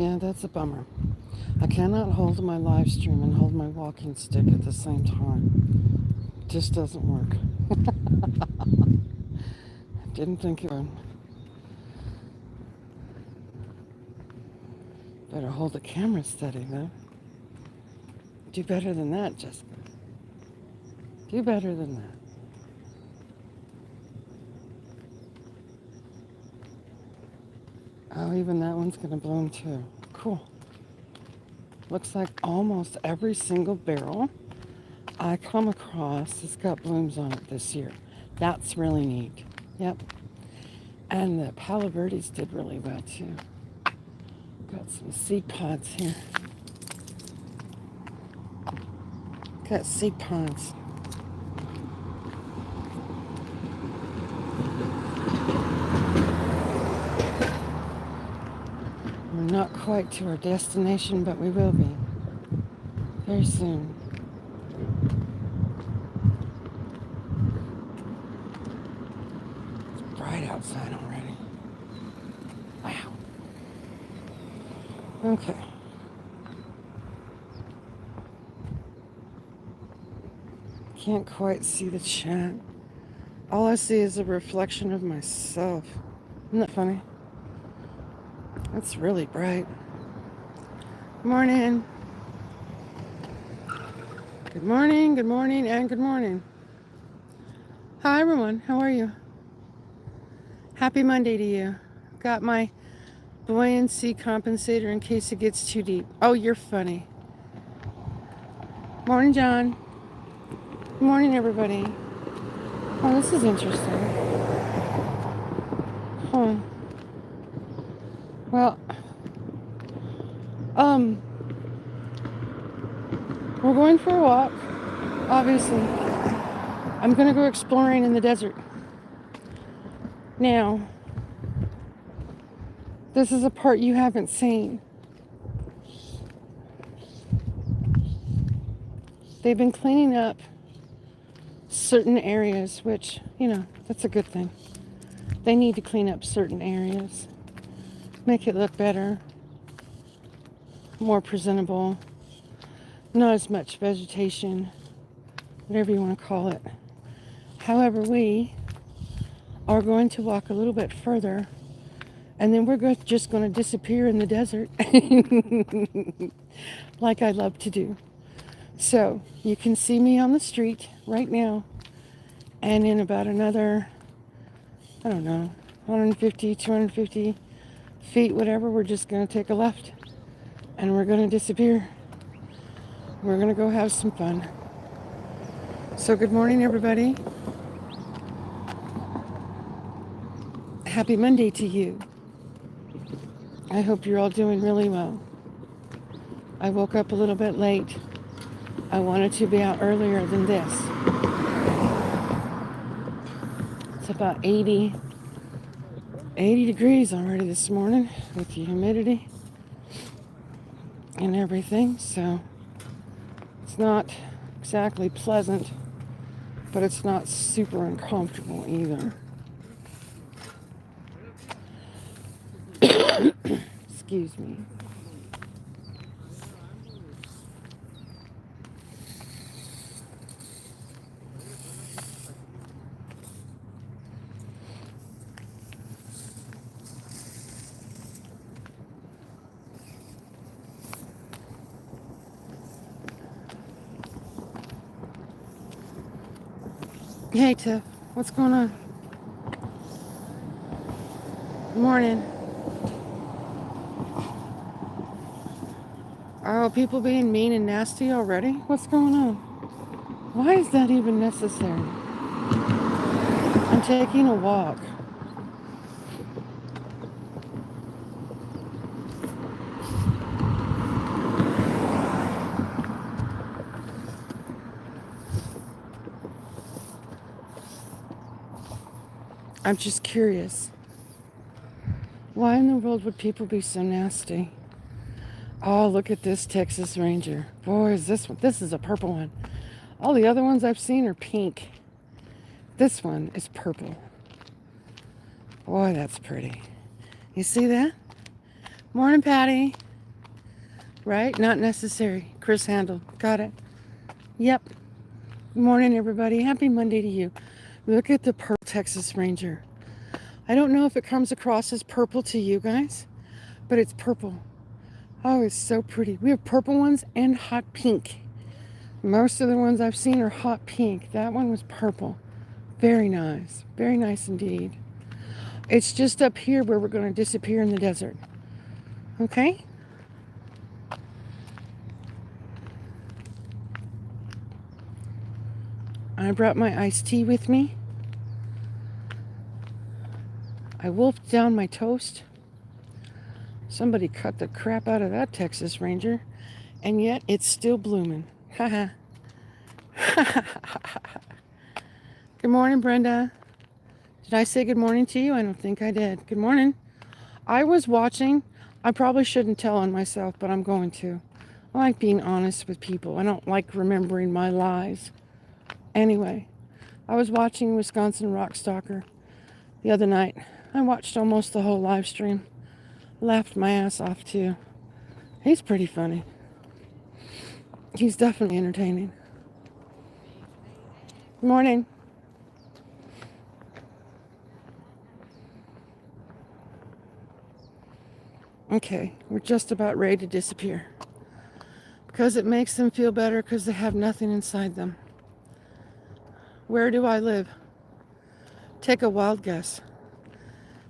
Yeah, that's a bummer. I cannot hold my live stream and hold my walking stick at the same time. It just doesn't work. Didn't think it would. Better hold the camera steady, though. Do better than that, Jessica. Do better than that. Oh, even that one's going to bloom too. Cool. Looks like almost every single barrel I come across has got blooms on it this year. That's really neat. Yep. And the Palo Verdes did really well too. Got some seed pods here. Got seed pods. We're not quite to our destination, but we will be very soon. It's bright outside already. Wow. Okay. Can't quite see the chat. All I see is a reflection of myself. Isn't that funny? It's really bright. Morning. Good morning, good morning, and good morning. Hi, everyone. How are you? Happy Monday to you. Got my buoyancy compensator in case it gets too deep. Oh, you're funny. Morning, John. Good morning, everybody. Oh, this is interesting. Huh. Well, we're going for a walk, obviously. I'm going to go exploring in the desert. Now, this is a part you haven't seen. They've been cleaning up certain areas, which, that's a good thing. They need to clean up certain areas, make it look better, more presentable, not as much vegetation, whatever you want to call it. However, we are going to walk a little bit further, and then we're just going to disappear in the desert like I love to do. So you can see me on the street right now, and in about another, 150, 250 feet, whatever, we're just going to take a left, and we're going to disappear. We're going to go have some fun. So good morning, everybody. Happy Monday to you. I hope you're all doing really well. I woke up a little bit late. I wanted to be out earlier than this. It's about 80 degrees already this morning with the humidity and everything, so it's not exactly pleasant, but it's not super uncomfortable either. Excuse me. Hey, Tiff. What's going on? Good morning. Oh, people being mean and nasty already? What's going on? Why is that even necessary? I'm taking a walk. I'm just curious. Why in the world would people be so nasty? Oh, look at this Texas Ranger. Boy, is this is a purple one. All the other ones I've seen are pink. This one is purple. Boy, that's pretty. You see that? Morning, Patty. right? Not necessary. Chris Handel. Got it. Yep. Good morning, everybody. Happy Monday to you. Look at the purple Texas Ranger. I don't know if it comes across as purple to you guys, but it's purple. Oh, it's so pretty. We have purple ones and hot pink. Most of the ones I've seen are hot pink. That one was purple. Very nice. Very nice indeed. It's just up here where we're going to disappear in the desert. Okay? I brought my iced tea with me. I wolfed down my toast. Somebody cut the crap out of that Texas Ranger, and yet it's still blooming. Haha. Good morning, Brenda. Did I say good morning to you? I don't think I did. Good morning. I was watching. I probably shouldn't tell on myself, but I'm going to. I like being honest with people. I don't like remembering my lies. Anyway, I was watching Wisconsin Rock Stalker the other night. I watched almost the whole live stream. Laughed my ass off too. He's pretty funny. He's definitely entertaining. Good morning. Okay, we're just about ready to disappear. Because it makes them feel better because they have nothing inside them. Where do I live? Take a wild guess.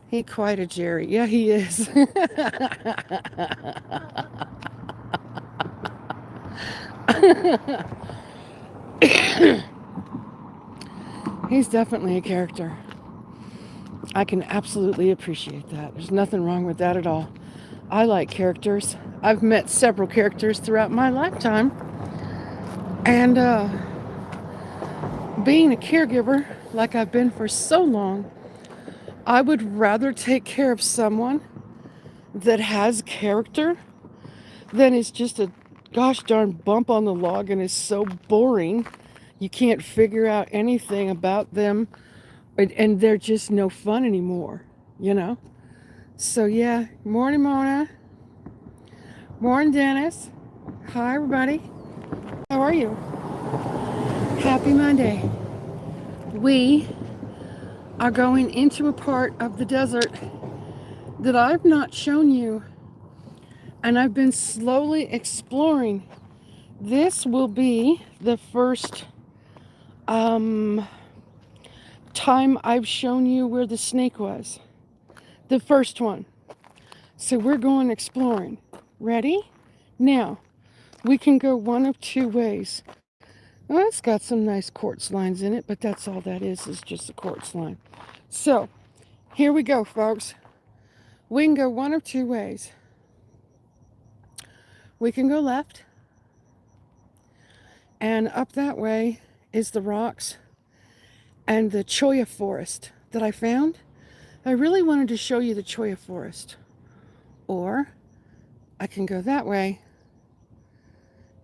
He quite a Jerry. Yeah, he is. He's definitely a character. I can absolutely appreciate that. There's nothing wrong with that at all. I like characters. I've met several characters throughout my lifetime. And being a caregiver, like I've been for so long, I would rather take care of someone that has character than is just a gosh darn bump on the log and is so boring you can't figure out anything about them, and they're just no fun anymore, you know? So yeah, morning Mona. Morning Dennis. Hi everybody. How are you? Happy Monday. We are going into a part of the desert that I've not shown you, and I've been slowly exploring. This will be the first time I've shown you where the snake was. The first one. So we're going exploring. Ready? Now, we can go one of two ways. Well, it's got some nice quartz lines in it, but that's all that is just a quartz line. So, here we go, folks. We can go one of two ways. We can go left, and up that way is the rocks and the cholla forest that I found. I really wanted to show you the cholla forest. Or I can go that way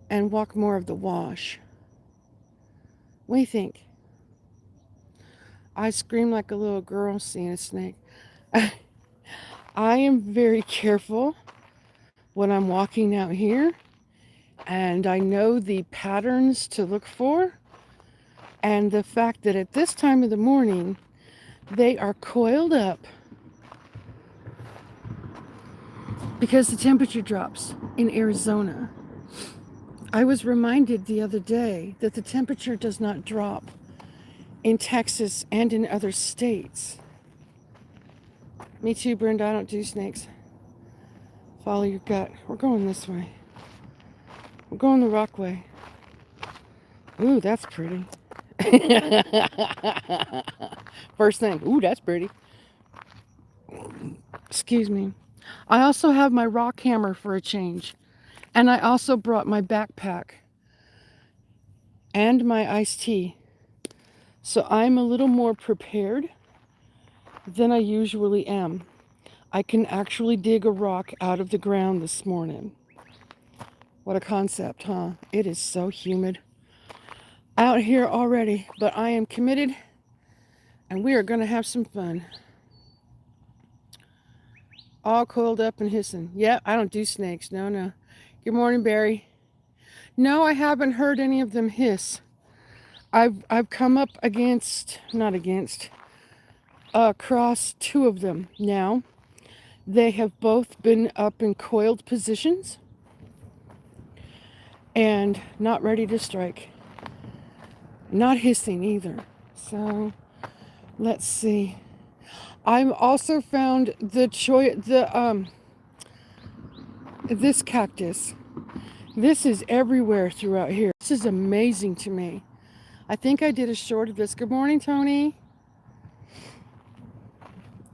and walk more of the wash. What do you think? I scream like a little girl seeing a snake. I am very careful when I'm walking out here, and I know the patterns to look for, and the fact that at this time of the morning they are coiled up because the temperature drops in Arizona. I was reminded the other day that the temperature does not drop in Texas and in other states. Me too, Brenda. I don't do snakes. Follow your gut. We're going this way. We're going the rock way. Ooh, that's pretty. First thing. Ooh, that's pretty. Excuse me. I also have my rock hammer for a change. And I also brought my backpack and my iced tea. So I'm a little more prepared than I usually am. I can actually dig a rock out of the ground this morning. What a concept, huh? It is so humid out here already, but I am committed and we are going to have some fun. All coiled up and hissing. Yeah, I don't do snakes. No. Good morning, Barry. No, I haven't heard any of them hiss. I've come up across two of them now. They have both been up in coiled positions and not ready to strike. Not hissing either. So let's see. I've also found this cactus. This is everywhere throughout here. This is amazing to me. I think I did a short of this. Good morning, Tony.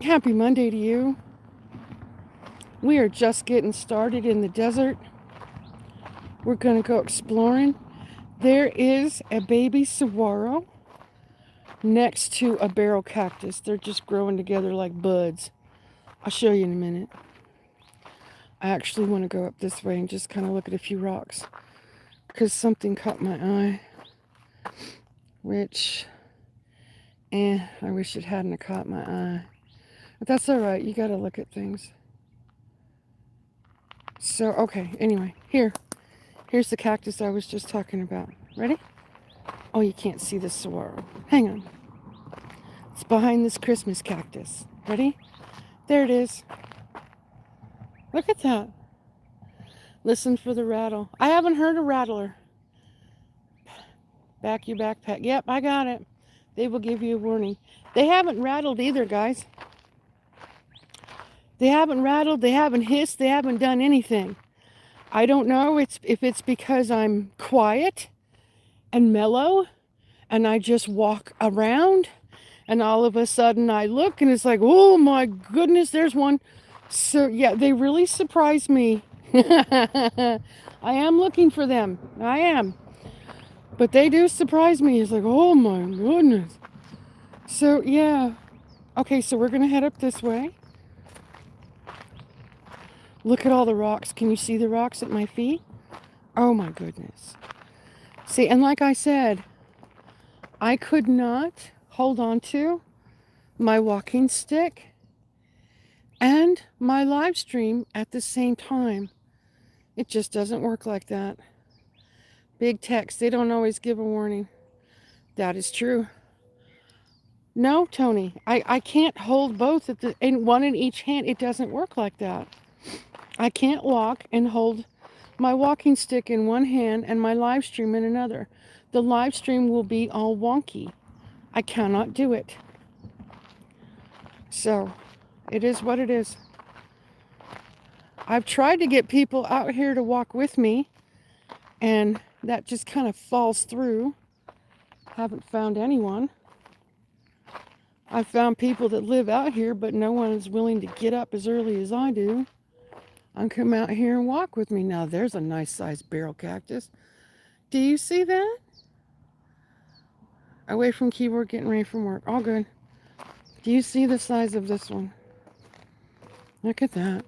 Happy Monday to you. We are just getting started in the desert. We're going to go exploring. There is a baby saguaro next to a barrel cactus. They're just growing together like buds. I'll show you in a minute. I actually want to go up this way and just kind of look at a few rocks because something caught my eye, which, I wish it hadn't caught my eye. But that's all right. You got to look at things. So, okay, anyway, here's the cactus I was just talking about. Ready? Oh, you can't see the saguaro. Hang on. It's behind this Christmas cactus. Ready? There it is. Look at that. Listen for the rattle. I haven't heard a rattler. Back your backpack. Yep, I got it. They will give you a warning. They haven't rattled either, guys. They haven't rattled. They haven't hissed. They haven't done anything. I don't know if it's because I'm quiet and mellow and I just walk around and all of a sudden I look and it's like, oh my goodness, there's one. So yeah, they really surprised me. I am looking for them. I am. But they do surprise me. It's like, oh my goodness. So yeah. Okay, so we're going to head up this way. Look at all the rocks. Can you see the rocks at my feet? Oh my goodness. See, and like I said, I could not hold on to my walking stick and my live stream at the same time. It just doesn't work like that. Big text, they don't always give a warning. That is true. No, Tony, I can't hold both in one in each hand. It doesn't work like that. I can't walk and hold my walking stick in one hand and my live stream in another. The live stream will be all wonky. I cannot do it. So, it is what it is. I've tried to get people out here to walk with me, and that just kind of falls through. Haven't found anyone. I've found people that live out here, but no one is willing to get up as early as I do and come out here and walk with me. Now, there's a nice sized barrel cactus. Do you see that? Away from keyboard, getting ready from work. All good. Do you see the size of this one? Look at that.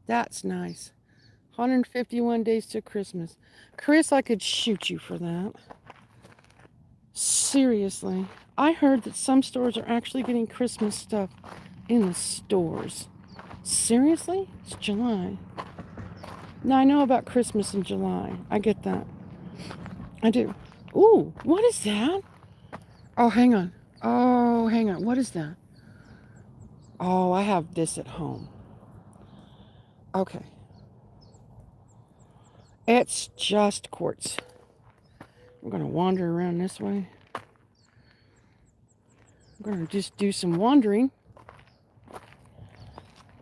That's nice. 151 days to Christmas. Chris, I could shoot you for that. Seriously. I heard that some stores are actually getting Christmas stuff in the stores. Seriously? It's July. Now, I know about Christmas in July. I get that. I do. Ooh, what is that? Oh, hang on. Oh, hang on. What is that? Oh, I have this at home. Okay. It's just quartz. I'm going to wander around this way. I'm going to just do some wandering.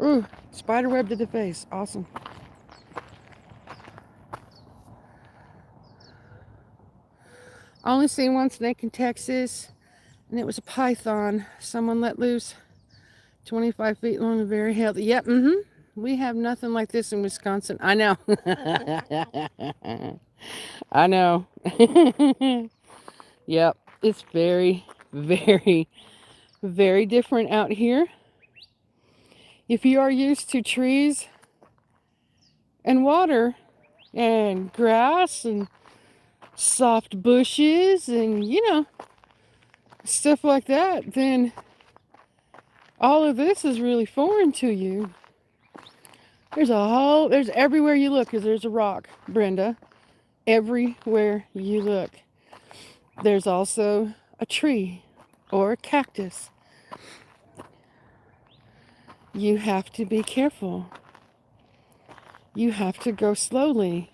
Ooh, spider web to the face. Awesome. I only seen one snake in Texas, and it was a python. Someone let loose. 25 feet long and very healthy. Yep, we have nothing like this in Wisconsin. I know. I know. Yep, it's very, very, very different out here. If you are used to trees and water and grass and soft bushes and, stuff like that, then all of this is really foreign to you. There's everywhere you look, because there's a rock, Brenda. Everywhere you look. There's also a tree or a cactus. You have to be careful. You have to go slowly.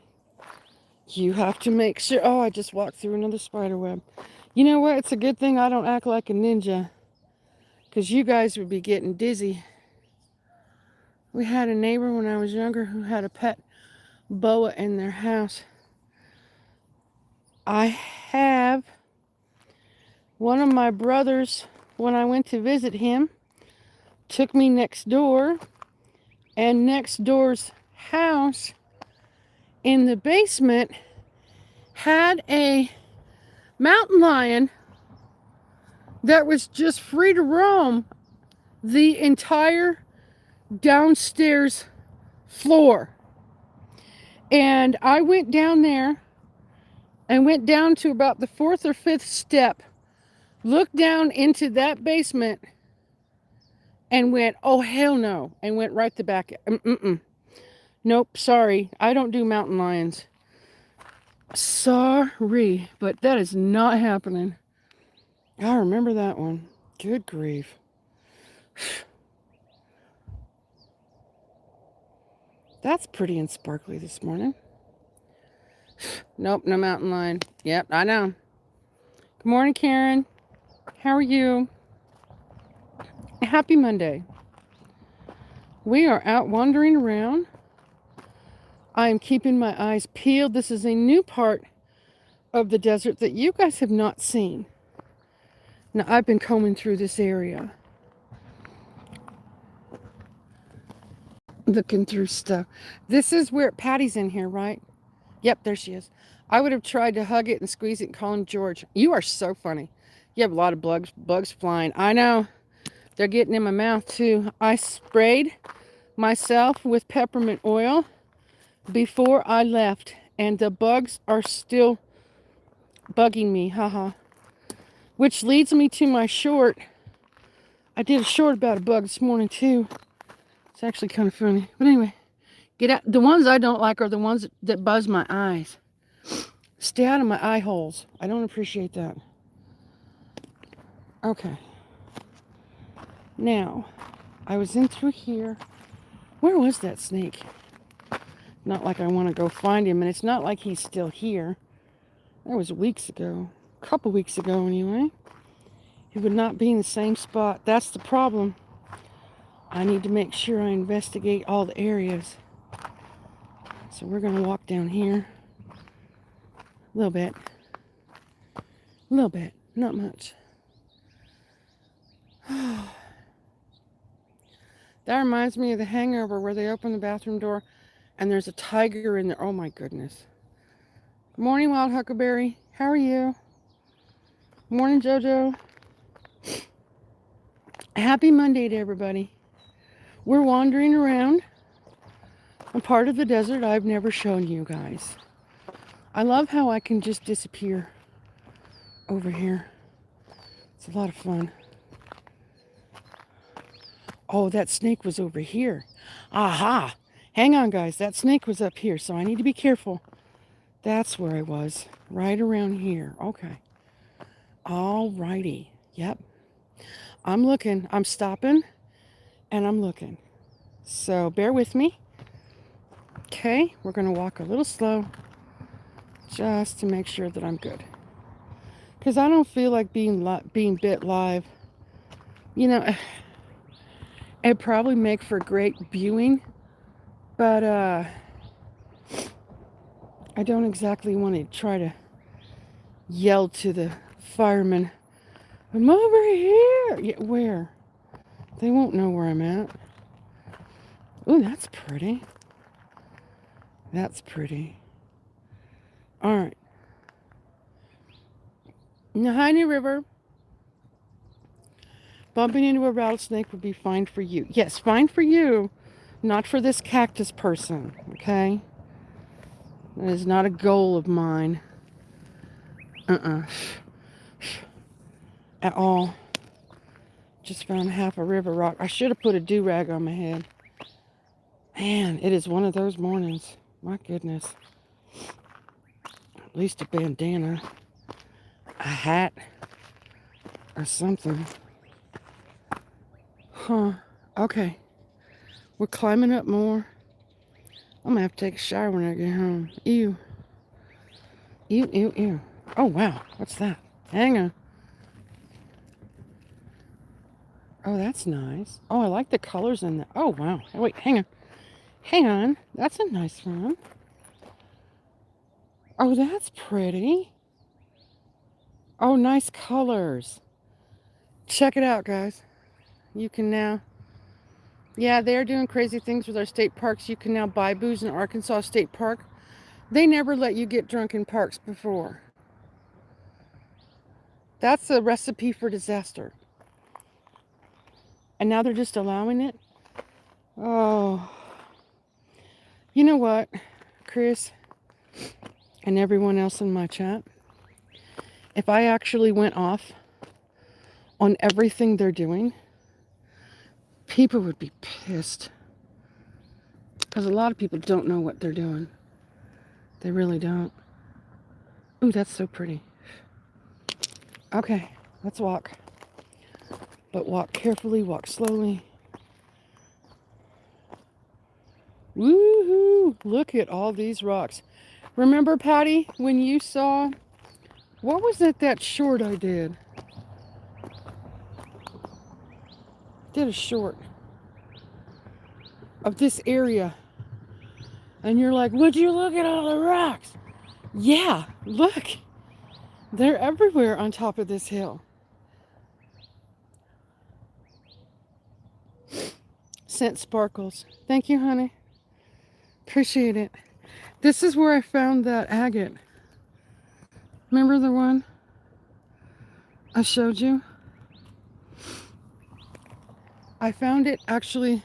You have to make sure. Oh, I just walked through another spider web. You know what? It's a good thing I don't act like a ninja, because you guys would be getting dizzy. We had a neighbor when I was younger who had a pet boa in their house. I have one of my brothers, when I went to visit him, took me next door, and next door's house in the basement had a mountain lion that was just free to roam the entire downstairs floor. And I went down there and went down to about the 4th or 5th step, looked down into that basement and went, oh, hell no, and went right to back. Nope, sorry, I don't do mountain lions. Sorry, but that is not happening. I remember that one. Good grief. That's pretty and sparkly this morning. Nope, no mountain lion. Yep, I know. Good morning, Karen. How are you? Happy Monday. We are out wandering around. I am keeping my eyes peeled. This is a new part of the desert that you guys have not seen. Now, I've been combing through this area, looking through stuff. This is where Patty's in here, right? Yep, there she is. I would have tried to hug it and squeeze it and call him George. You are so funny. You have a lot of bugs flying. I know. They're getting in my mouth, too. I sprayed myself with peppermint oil before I left, and the bugs are still bugging me. Haha. Which leads me to my short. I did a short about a bug this morning, too. It's actually kind of funny. But anyway, get out. The ones I don't like are the ones that buzz my eyes. Stay out of my eye holes. I don't appreciate that. Okay. Now, I was in through here. Where was that snake? Not like I want to go find him, and it's not like he's still here. That was weeks ago. A couple weeks ago, anyway. He would not be in the same spot. That's the problem. I need to make sure I investigate all the areas. So we're going to walk down here. A little bit. A little bit. Not much. That reminds me of the Hangover where they open the bathroom door and there's a tiger in there. Oh my goodness. Good morning, Wild Huckleberry. How are you? Good morning, Jojo. Happy Monday to everybody. We're wandering around a part of the desert I've never shown you guys. I love how I can just disappear over here. It's a lot of fun. Oh, that snake was over here. Aha! Hang on, guys. That snake was up here, so I need to be careful. That's where I was. Right around here. Okay. All righty. Yep. I'm looking. I'm stopping, and I'm looking. So bear with me. Okay. We're going to walk a little slow just to make sure that I'm good. Because I don't feel like being bit live. You know, it'd probably make for great viewing, but I don't exactly want to try to yell to the firemen, I'm over here. Yeah, where? They won't know where I'm at. Ooh, that's pretty. That's pretty. All right. Nahanni River. Bumping into a rattlesnake would be fine for you. Yes, fine for you, not for this cactus person, okay? That is not a goal of mine. At all. Just found half a river rock. I should have put a do-rag on my head. Man, it is one of those mornings. My goodness. At least a bandana, a hat, or something. Huh. Okay. We're climbing up more. I'm gonna have to take a shower when I get home. Ew. Ew, ew, ew. Oh, wow. What's that? Hang on. Oh, that's nice. Oh, I like the colors in that. Oh, wow. Wait, hang on. Hang on. That's a nice one. Oh, that's pretty. Oh, nice colors. Check it out, guys. You can now... Yeah, they're doing crazy things with our state parks. You can now buy booze in Arkansas State Park. They never let you get drunk in parks before. That's a recipe for disaster. And now they're just allowing it? Oh. You know what, Chris, and everyone else in my chat? If I actually went off on everything they're doing, people would be pissed. Because a lot of people don't know what they're doing. They really don't. Ooh, that's so pretty. Okay, let's walk. But walk carefully, walk slowly. Woohoo! Look at all these rocks. Remember, Patty, when you saw... What was it, that short I did? Did a short of this area. And you're like, would you look at all the rocks? Yeah, look. They're everywhere on top of this hill. Scent sparkles. Thank you, honey. Appreciate it. This is where I found that agate. Remember the one I showed you? I found it actually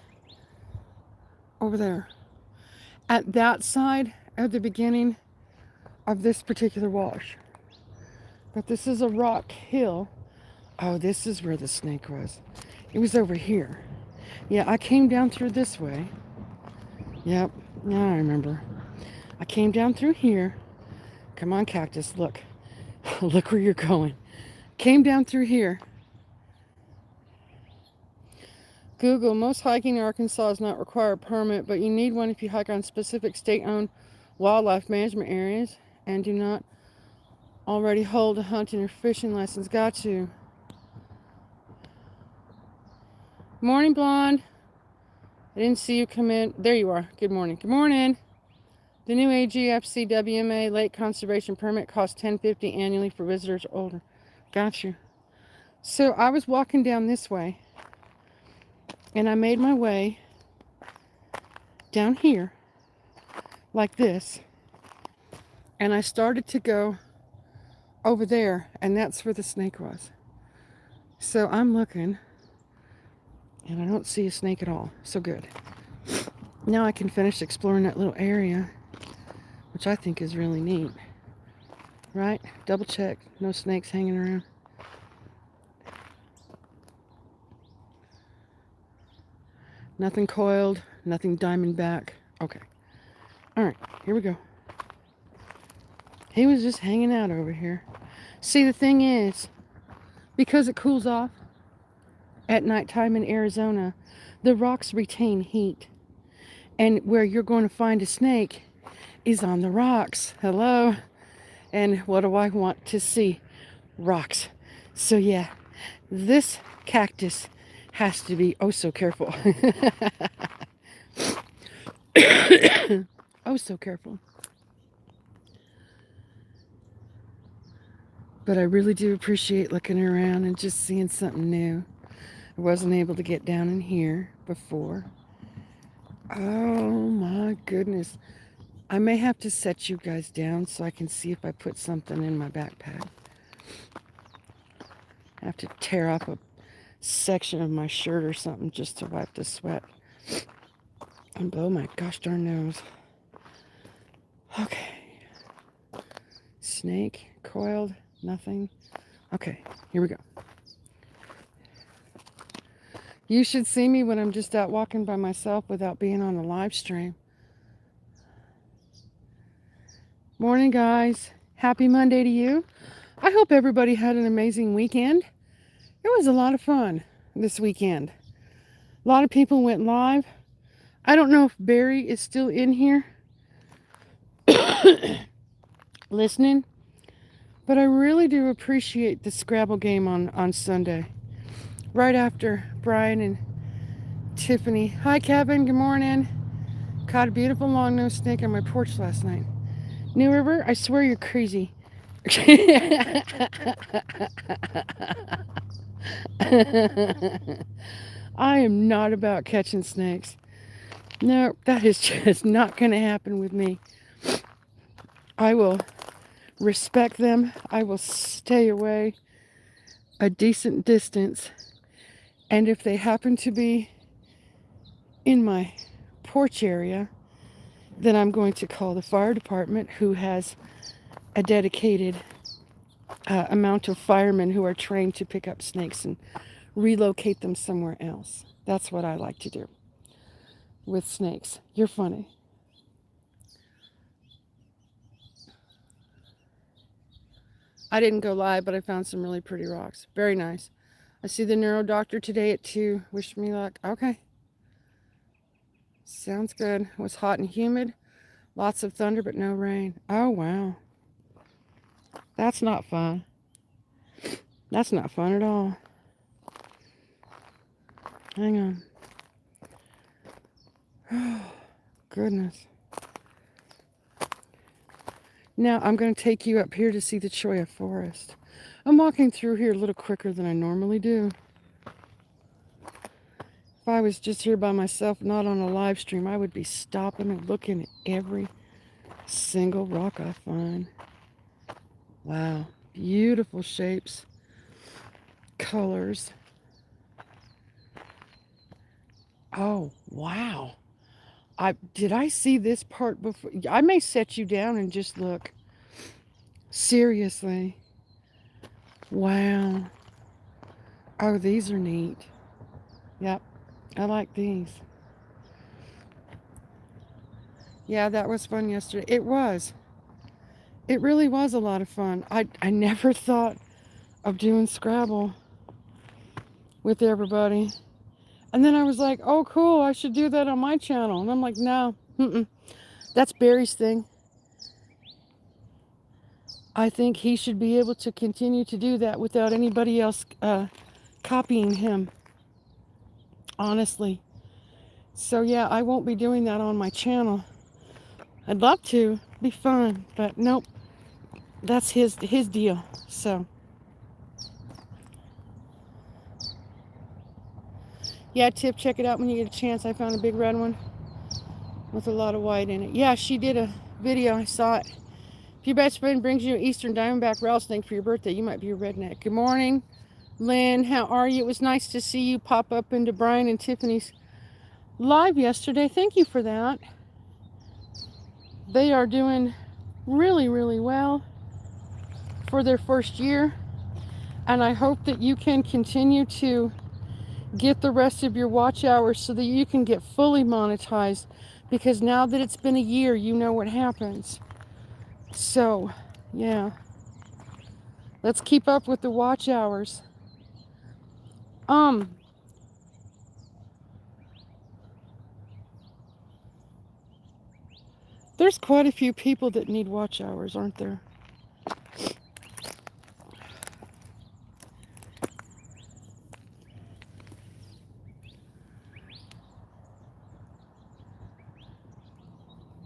over there. At that side, at the beginning of this particular wash. But this is a rock hill. Oh, this is where the snake was. It was over here. Yeah, I came down through this way. Yep, yeah, I remember. I came down through here. Come on, cactus, look. Look where you're going. Came down through here. Google, most hiking in Arkansas does not require a permit, but you need one if you hike on specific state-owned wildlife management areas and do not already hold a hunting or fishing license. Got you. Morning, Blonde. I didn't see you come in. There you are. Good morning. Good morning. The new AGFC WMA Lake Conservation Permit costs $10.50 annually for visitors older. Got you. So I was walking down this way, and I made my way down here, like this, and I started to go over there, and that's where the snake was. So I'm looking, and I don't see a snake at all. So good. Now I can finish exploring that little area, which I think is really neat. Right? Double check. No snakes hanging around. Nothing coiled. Nothing diamondback. Okay. Alright. Here we go. He was just hanging out over here. See, the thing is, because it cools off at nighttime in Arizona, the rocks retain heat. And where you're going to find a snake is on the rocks. Hello? And what do I want to see? Rocks. So yeah, this cactus has to be oh so careful. Oh so careful. But I really do appreciate looking around and just seeing something new. I wasn't able to get down in here before. Oh my goodness. I may have to set you guys down so I can see if I put something in my backpack. I have to tear off a section of my shirt or something just to wipe the sweat and blow my gosh darn nose. Okay. Snake, coiled, nothing. Okay, here we go. You should see me when I'm just out walking by myself without being on a live stream. Morning, guys. Happy Monday to you. I hope everybody had an amazing weekend. It was a lot of fun this weekend. A lot of people went live. I don't know if Barry is still in here listening, but I really do appreciate the Scrabble game on Sunday. Right after Brian and Tiffany. Hi, Kevin. Good morning. Caught a beautiful long-nosed snake on my porch last night. New River, I swear you're crazy. I am not about catching snakes. No, that is just not going to happen with me. I will respect them. I will stay away a decent distance. And if they happen to be in my porch area, then I'm going to call the fire department, who has a dedicated amount of firemen who are trained to pick up snakes and relocate them somewhere else. That's what I like to do with snakes. You're funny. I didn't go live, but I found some really pretty rocks. Very nice. I see the neuro doctor today at 2. Wish me luck. Okay. Sounds good. It was hot and humid. Lots of thunder, but no rain. Oh, wow. That's not fun. That's not fun at all. Hang on. Oh, goodness. Now I'm going to take you up here to see the Cholla Forest. I'm walking through here a little quicker than I normally do. If I was just here by myself, not on a live stream, I would be stopping and looking at every single rock I find. Wow. Beautiful shapes, colors. Oh, wow. Did I see this part before? I may set you down and just look. Seriously. Wow. Oh, these are neat. Yep. I like these. Yeah, that was fun yesterday. It was. It really was a lot of fun. I never thought of doing Scrabble with everybody. And then I was like, oh, cool, I should do that on my channel. And I'm like, no, that's Barry's thing. I think he should be able to continue to do that without anybody else copying him. Honestly. So, yeah, I won't be doing that on my channel. I'd love to. Be fun. But, nope. That's his deal. So. Yeah, Tip, check it out when you get a chance. I found a big red one with a lot of white in it. Yeah, she did a video. I saw it. If your best friend brings you an Eastern Diamondback rattlesnake for your birthday, you might be a redneck. Good morning, Lynn. How are you? It was nice to see you pop up into Brian and Tiffany's live yesterday. Thank you for that. They are doing really, really well for their first year. And I hope that you can continue to get the rest of your watch hours so that you can get fully monetized, because now that it's been a year, you know what happens. So, yeah. Let's keep up with the watch hours. There's quite a few people that need watch hours, aren't there?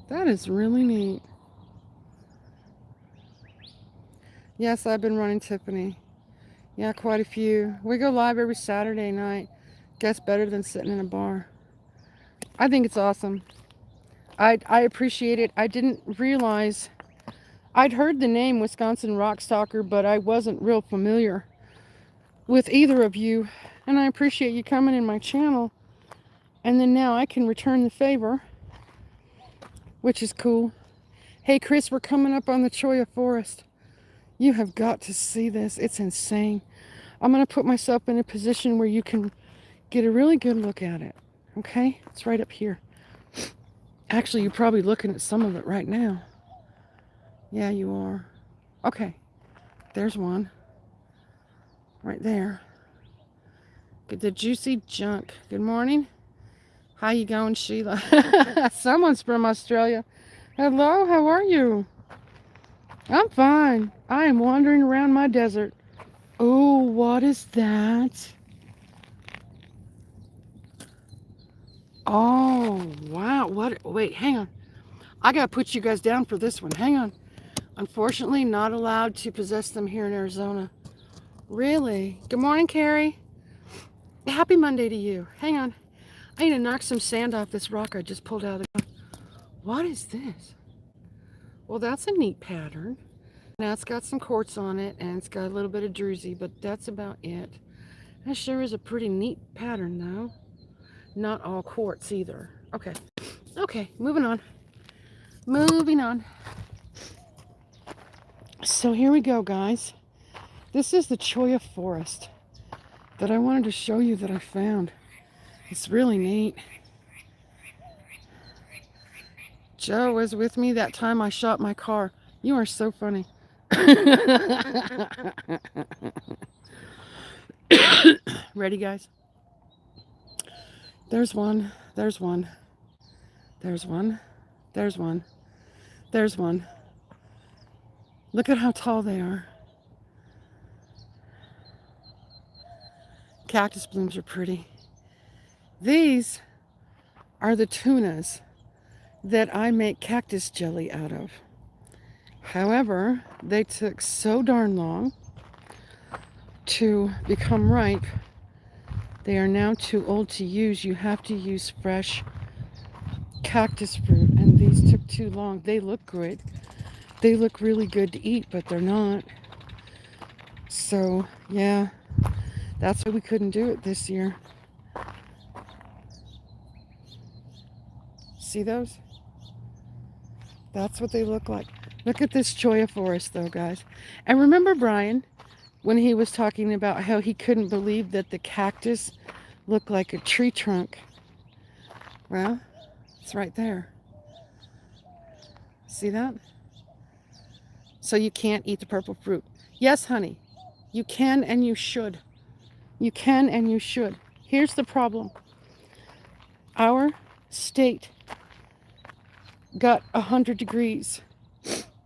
That is really neat. Yes, I've been running Tiffany. Yeah, quite a few. We go live every Saturday night. Guess better than sitting in a bar. I think it's awesome. I appreciate it. I didn't realize... I'd heard the name Wisconsin Rock Stalker, but I wasn't real familiar with either of you. And I appreciate you coming in my channel. And then now I can return the favor, which is cool. Hey, Chris, we're coming up on the Cholla Forest. You have got to see this. It's insane. I'm going to put myself in a position where you can get a really good look at it. Okay? It's right up here. Actually, you're probably looking at some of it right now. Yeah, you are. Okay. There's one. Right there. Get the juicy junk. Good morning. How you going, Sheila? Someone's from Australia. Hello, how are you? I'm fine. I am wandering around my desert. Oh, what is that? Oh, wow. What? Wait, hang on. I got to put you guys down for this one. Hang on. Unfortunately, not allowed to possess them here in Arizona. Really? Good morning, Carrie. Happy Monday to you. Hang on. I need to knock some sand off this rock I just pulled out of the ground. What is this? Well, that's a neat pattern. Now it's got some quartz on it, and it's got a little bit of druzy, but that's about it. That sure is a pretty neat pattern, though. Not all quartz either. Okay. Okay, moving on. Moving on. So here we go, guys. This is the Cholla forest that I wanted to show you that I found. It's really neat. Joe was with me that time I shot my car. You are so funny. Ready, guys? There's one. There's one. There's one. There's one. There's one. Look at how tall they are. Cactus blooms are pretty. These are the tunas that I make cactus jelly out of. However, they took so darn long to become ripe. They are now too old to use. You have to use fresh cactus fruit, and these took too long. They look good. They look really good to eat, but they're not. So, yeah, that's why we couldn't do it this year. See those? That's what they look like. Look at this Cholla forest, though, guys. And remember Brian, when he was talking about how he couldn't believe that the cactus looked like a tree trunk? Well, it's right there. See that? So you can't eat the purple fruit. Yes, honey, you can and you should. You can and you should. Here's the problem. Our state got 100 degrees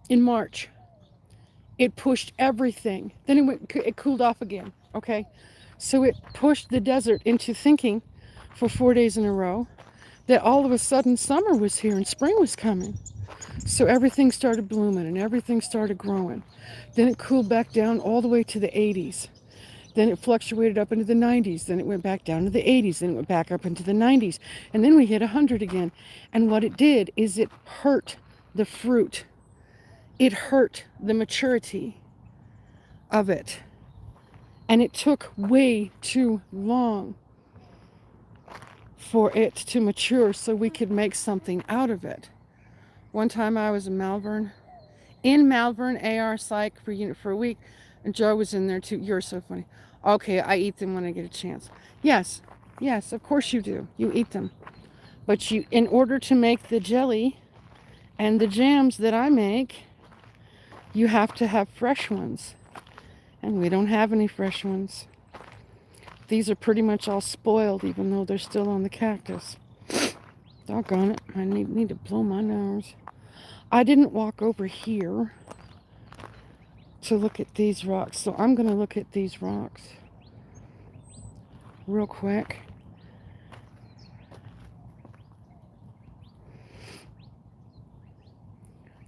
in March. It pushed everything. Then it cooled off again, okay? So it pushed the desert into thinking for 4 days in a row that all of a sudden summer was here and spring was coming. So everything started blooming and everything started growing. Then it cooled back down all the way to the 80s. Then it fluctuated up into the 90s. Then it went back down to the 80s. Then it went back up into the 90s. And then we hit 100 again. And what it did is it hurt the fruit. It hurt the maturity of it. And it took way too long for it to mature so we could make something out of it. One time I was in Malvern AR Psych for a week, and Joe was in there too. You're so funny. Okay, I eat them when I get a chance. Yes, of course you do. You eat them. But in order to make the jelly and the jams that I make, you have to have fresh ones. And we don't have any fresh ones. These are pretty much all spoiled, even though they're still on the cactus. Doggone it, I need to blow my nose. I didn't walk over here to look at these rocks, so I'm going to look at these rocks real quick.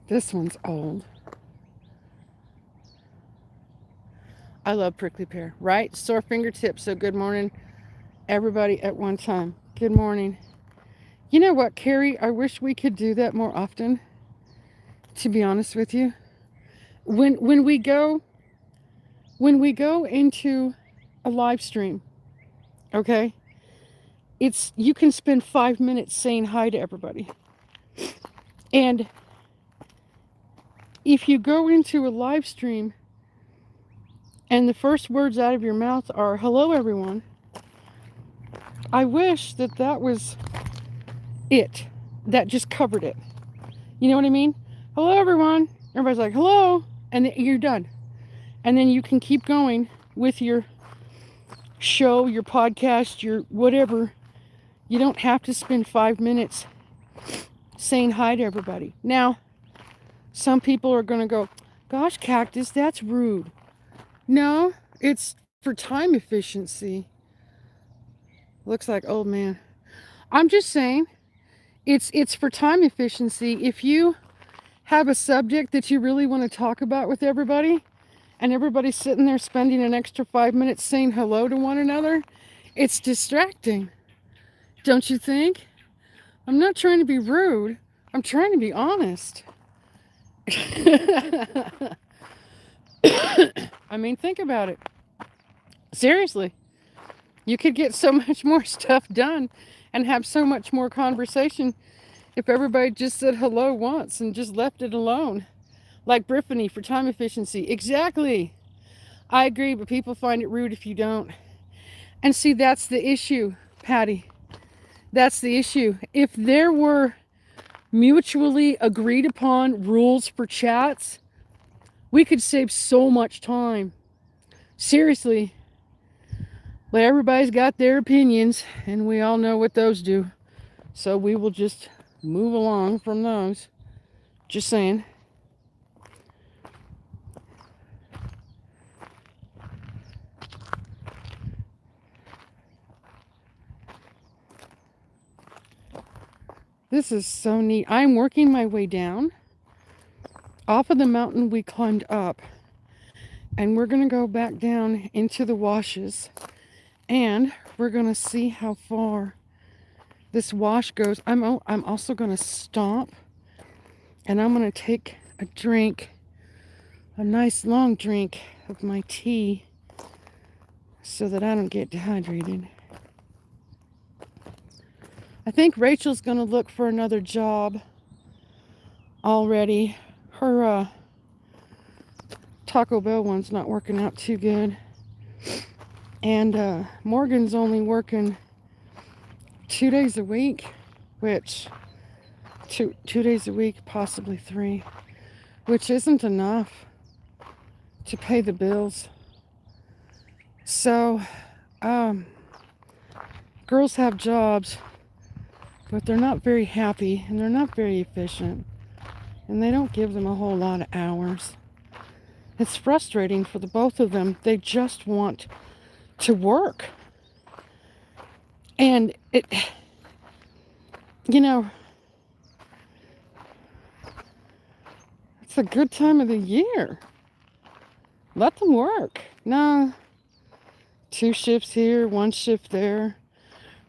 This one's old. I love prickly pear, right? Sore fingertips, so good morning, everybody at one time. Good morning. You know what, Carrie? I wish we could do that more often, to be honest with you. When we go into a live stream, okay, you can spend 5 minutes saying hi to everybody. And if you go into a live stream and the first words out of your mouth are, hello everyone, I wish that that was it. That just covered it. You know what I mean? Hello, everyone. Everybody's like, hello. And then you're done. And then you can keep going with your show, your podcast, your whatever. You don't have to spend 5 minutes saying hi to everybody. Now, some people are going to go, gosh, Cactus, that's rude. No, it's for time efficiency. Looks like old man. I'm just saying, it's for time efficiency. If you have a subject that you really want to talk about with everybody, and everybody's sitting there spending an extra 5 minutes saying hello to one another, it's distracting. Don't you think? I'm not trying to be rude. I'm trying to be honest. I mean, think about it. Seriously. You could get so much more stuff done and have so much more conversation if everybody just said hello once and just left it alone. Like Brittany for time efficiency. Exactly. I agree, but people find it rude if you don't. And see, that's the issue, Patty. That's the issue. If there were mutually agreed upon rules for chats, we could save so much time. Seriously. But everybody's got their opinions, and we all know what those do. So we will just move along from those. Just saying. This is so neat. I'm working my way down off of the mountain we climbed up. And we're going to go back down into the washes. And we're going to see how far this wash goes. I'm also going to stomp. And I'm going to take a drink, a nice long drink of my tea, so that I don't get dehydrated. I think Rachel's going to look for another job already. Her Taco Bell one's not working out too good. And Morgan's only working 2 days a week, which two days a week, possibly 3, which isn't enough to pay the bills. So, girls have jobs, but they're not very happy and they're not very efficient, and they don't give them a whole lot of hours. It's frustrating for the both of them. They just want to work. And it, you know, it's a good time of the year. Let them work. No, 2 shifts here, 1 shift there.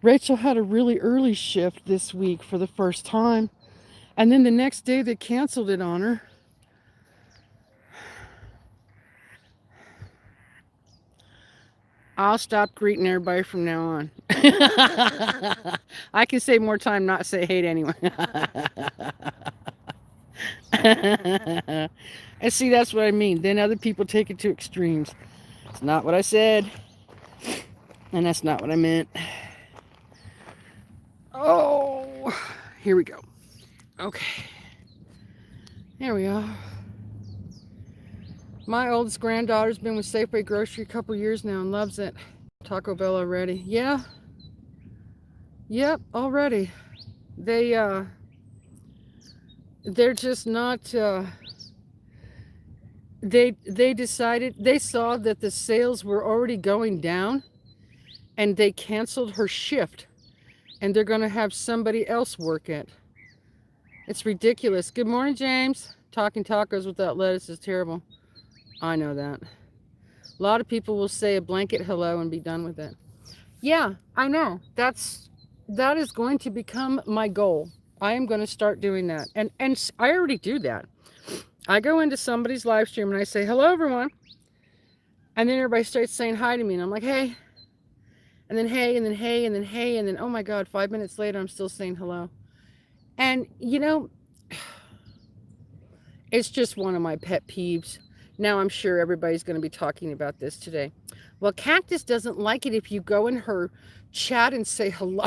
Rachel had a really early shift this week for the first time. And then the next day they canceled it on her. I'll stop greeting everybody from now on. I can save more time not say hey to anyone. And see, that's what I mean. Then other people take it to extremes. It's not what I said. And that's not what I meant. Oh, here we go. Okay. Here we are. My oldest granddaughter's been with Safeway Grocery a couple years now and loves it. Taco Bell already. Yeah. Yep, already. They're just not, they decided, they saw that the sales were already going down and they canceled her shift and they're going to have somebody else work it. It's ridiculous. Good morning, James. Talking tacos without lettuce is terrible. I know that. A lot of people will say a blanket hello and be done with it. Yeah, I know. That is going to become my goal. I am going to start doing that. And I already do that. I go into somebody's live stream and I say, hello, everyone. And then everybody starts saying hi to me. And I'm like, hey. And then hey, and then hey, and then hey. And then, oh my God, 5 minutes later, I'm still saying hello. And, you know, it's just one of my pet peeves. Now I'm sure everybody's going to be talking about this today. Well, Cactus doesn't like it if you go in her chat and say hello.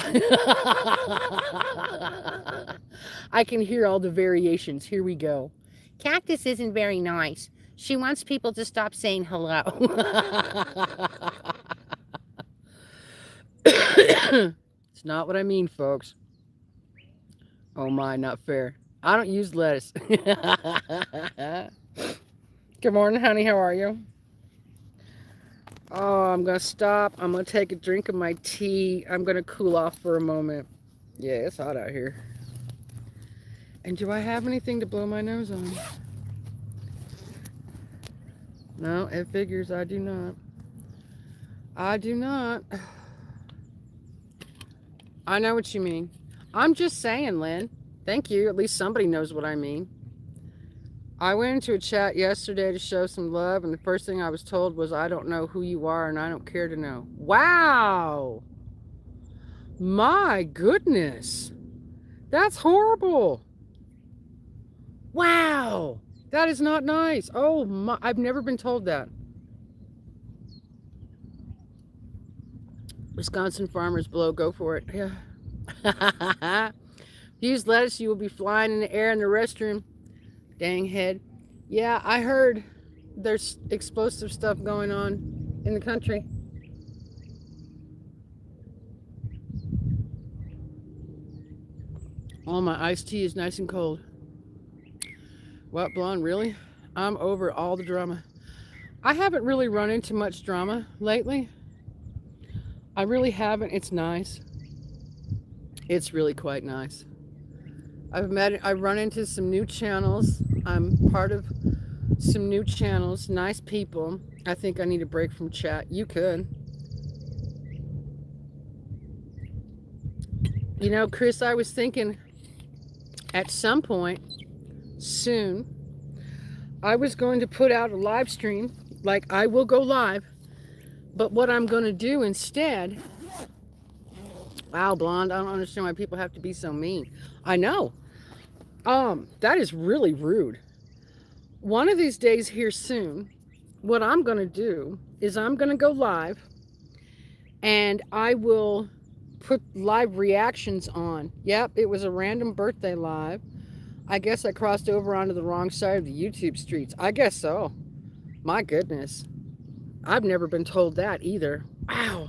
I can hear all the variations. Here we go. Cactus isn't very nice. She wants people to stop saying hello. It's not what I mean, folks. Oh my, not fair. I don't use lettuce. Good morning, honey. How are you? Oh, I'm going to stop. I'm going to take a drink of my tea. I'm going to cool off for a moment. Yeah, it's hot out here. And do I have anything to blow my nose on? No, it figures I do not. I do not. I know what you mean. I'm just saying, Lynn. Thank you. At least somebody knows what I mean. I went into a chat yesterday to show some love, and the first thing I was told was, I don't know who you are, and I don't care to know. Wow! My goodness! That's horrible! Wow! That is not nice. Oh, my, I've never been told that. Wisconsin farmers blow. Go for it. Yeah. Use lettuce, you will be flying in the air in the restroom. Dang head. Yeah, I heard there's explosive stuff going on in the country. Oh, my iced tea is nice and cold. What, blonde, really? I'm over all the drama. I haven't really run into much drama lately. I really haven't. It's nice. It's really quite nice. I've run into some new channels. I'm part of some new channels, nice people. I think I need a break from chat. You could. You know, Chris, I was thinking at some point soon, I was going to put out a live stream, like I will go live, but what I'm going to do instead, wow, blonde, I don't understand why people have to be so mean. I know. That is really rude. One of these days here soon, what I'm going to do is I'm going to go live and I will put live reactions on. Yep, it was a random birthday live. I guess I crossed over onto the wrong side of the YouTube streets. I guess so. My goodness. I've never been told that either. Wow.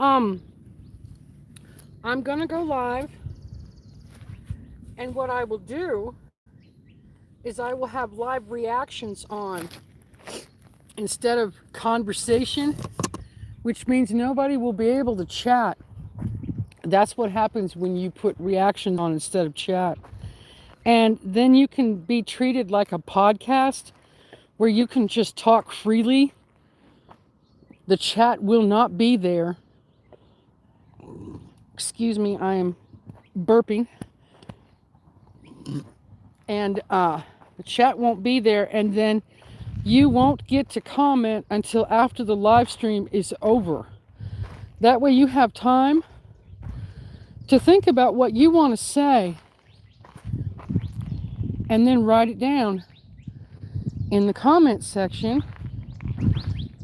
I'm going to go live. And what I will do is I will have live reactions on instead of conversation, which means nobody will be able to chat. That's what happens when you put reaction on instead of chat. And then you can be treated like a podcast where you can just talk freely. The chat will not be there. Excuse me, I am burping. And the chat won't be there, and then you won't get to comment until after the live stream is over. That way you have time to think about what you want to say and then write it down in the comment section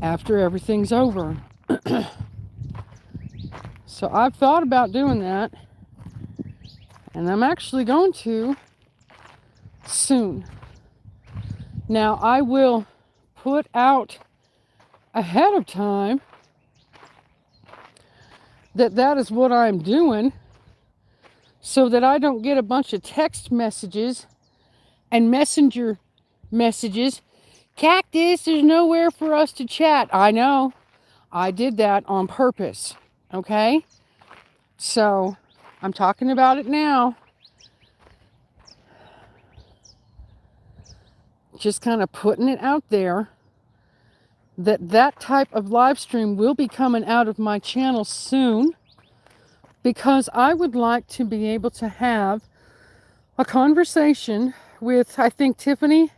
after everything's over. So I've thought about doing that, and I'm actually going to soon. Now I will put out ahead of time that is what I'm doing, so that I don't get a bunch of text messages and messenger messages. Cactus, there's nowhere for us to chat. I know. I did that on purpose. Okay? So I'm talking about it now. Just kind of putting it out there that type of live stream will be coming out of my channel soon, because I would like to be able to have a conversation with, I think, Tiffany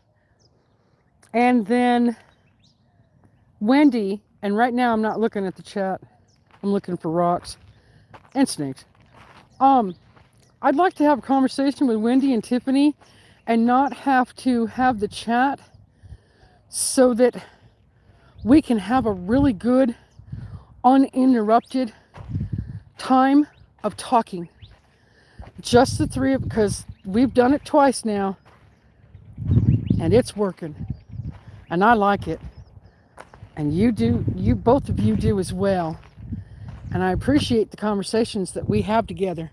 and then Wendy. And right now I'm not looking at the chat. I'm looking for rocks and snakes. I'd like to have a conversation with Wendy and Tiffany and not have to have the chat so that we can have a really good, uninterrupted time of talking. Just the three of, because we've done it twice now, and it's working. And I like it. And both of you do as well. And I appreciate the conversations that we have together.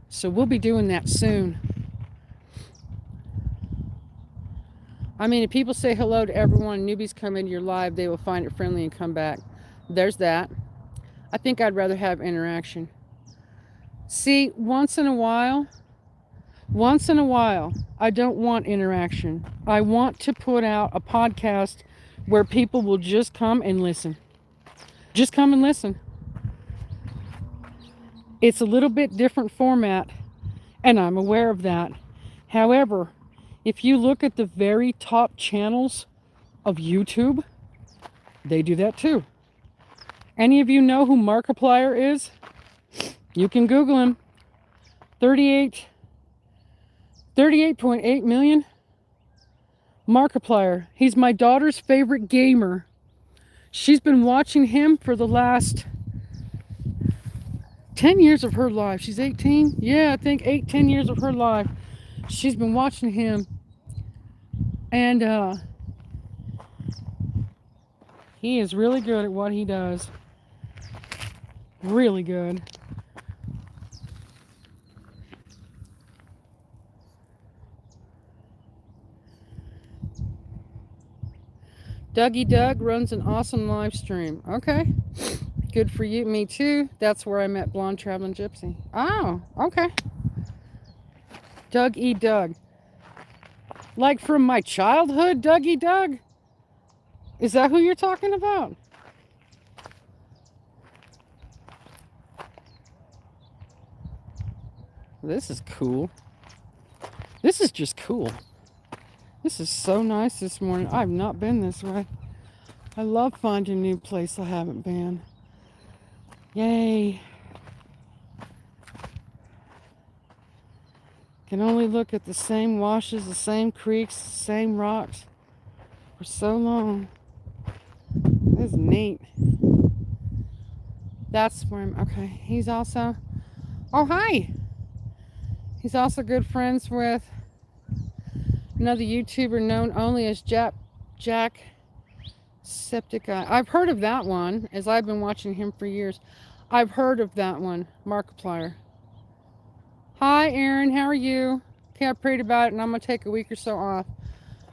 So we'll be doing that soon. I mean, if people say hello to everyone, newbies come into your live, they will find it friendly and come back. There's that. I think I'd rather have interaction. See, once in a while, I don't want interaction. I want to put out a podcast where people will just come and listen. Just come and listen. It's a little bit different format, and I'm aware of that. However, if you look at the very top channels of YouTube, they do that too. Any of you know who Markiplier is? You can Google him. 38.8 million. Markiplier. He's my daughter's favorite gamer. She's been watching him for the last 10 years of her life. She's 18. Yeah, I think 10 years of her life. She's been watching him. And he is really good at what he does. Really good. Dougie Doug runs an awesome live stream. Okay. Good for you. Me too. That's where I met Blonde Traveling Gypsy. Oh, okay. Doug E. Doug. Like from my childhood, Dougie Doug? Is that who you're talking about? This is cool. This is just cool. This is so nice this morning. I've not been this way. I love finding a new place I haven't been. Yay. Can only look at the same washes, the same creeks, the same rocks for so long. This is neat. That's where I'm, okay. He's also, oh hi. He's also good friends with another YouTuber known only as Jack Septic Eye. I've heard of that one, as I've been watching him for years. I've heard of that one, Markiplier. Hi, Aaron. How are you? Okay, I prayed about it, and I'm going to take a week or so off.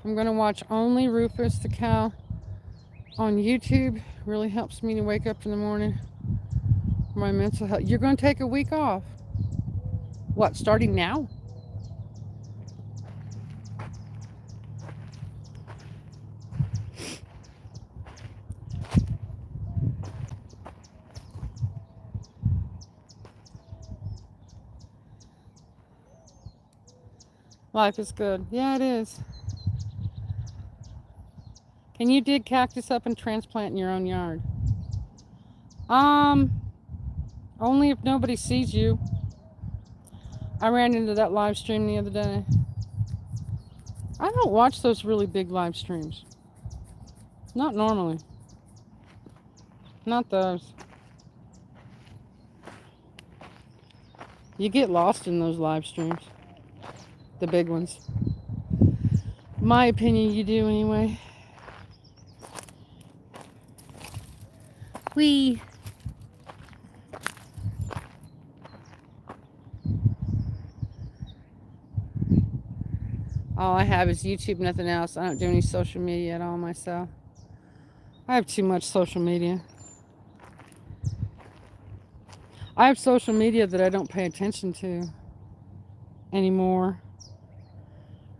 I'm going to watch only Rufus the Cow on YouTube. Really helps me to wake up in the morning. My mental health. You're going to take a week off? What, starting now? Life is good. Yeah, it is. Can you dig cactus up and transplant in your own yard? Only if nobody sees you. I ran into that live stream the other day. I don't watch those really big live streams. Not normally. Not those. You get lost in those live streams. The big ones. My opinion, you do anyway. Wee. All I have is YouTube, nothing else. I don't do any social media at all myself. I have too much social media. I have social media that I don't pay attention to anymore.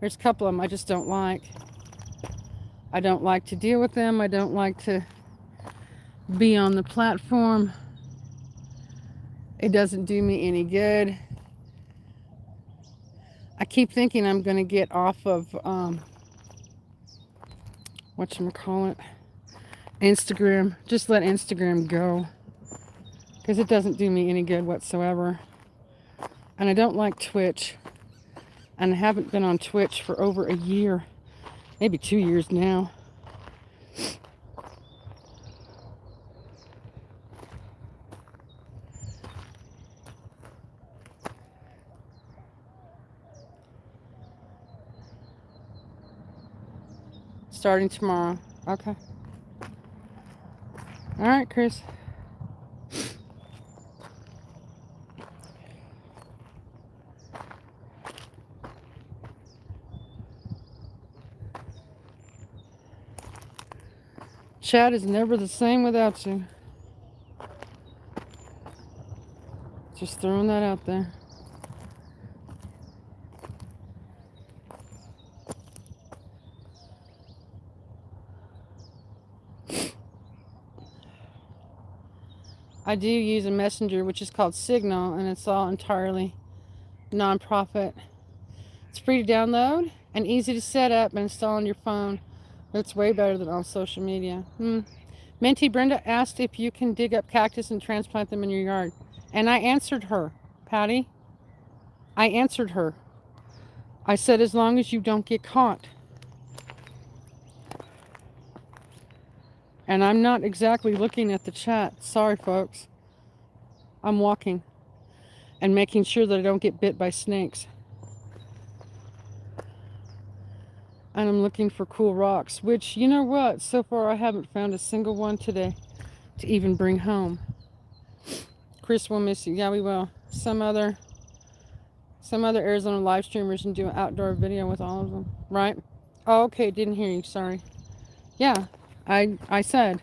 There's a couple of them I just don't like. I don't like to deal with them. I don't like to be on the platform. It doesn't do me any good. I keep thinking I'm going to get off of, whatchamacallit, Instagram. Just let Instagram go. Because it doesn't do me any good whatsoever. And I don't like Twitch. And I haven't been on Twitch for over a year. maybe 2 years now. Starting tomorrow. Okay. All right, Chris. Chat is never the same without you. Just throwing that out there. I do use a messenger, which is called Signal, and it's all entirely nonprofit. It's free to download and easy to set up and install on your phone. It's way better than on social media. Minty Brenda asked if you can dig up cactus and transplant them in your yard. And I answered her, Patty. I answered her. I said, as long as you don't get caught. And I'm not exactly looking at the chat. Sorry, folks. I'm walking and making sure that I don't get bit by snakes. And I'm looking for cool rocks, which, you know what? So far, I haven't found a single one today to even bring home. Chris will miss you. Yeah, we will. Some other Arizona live streamers and do an outdoor video with all of them, right? Oh, okay, didn't hear you. Sorry. Yeah, I said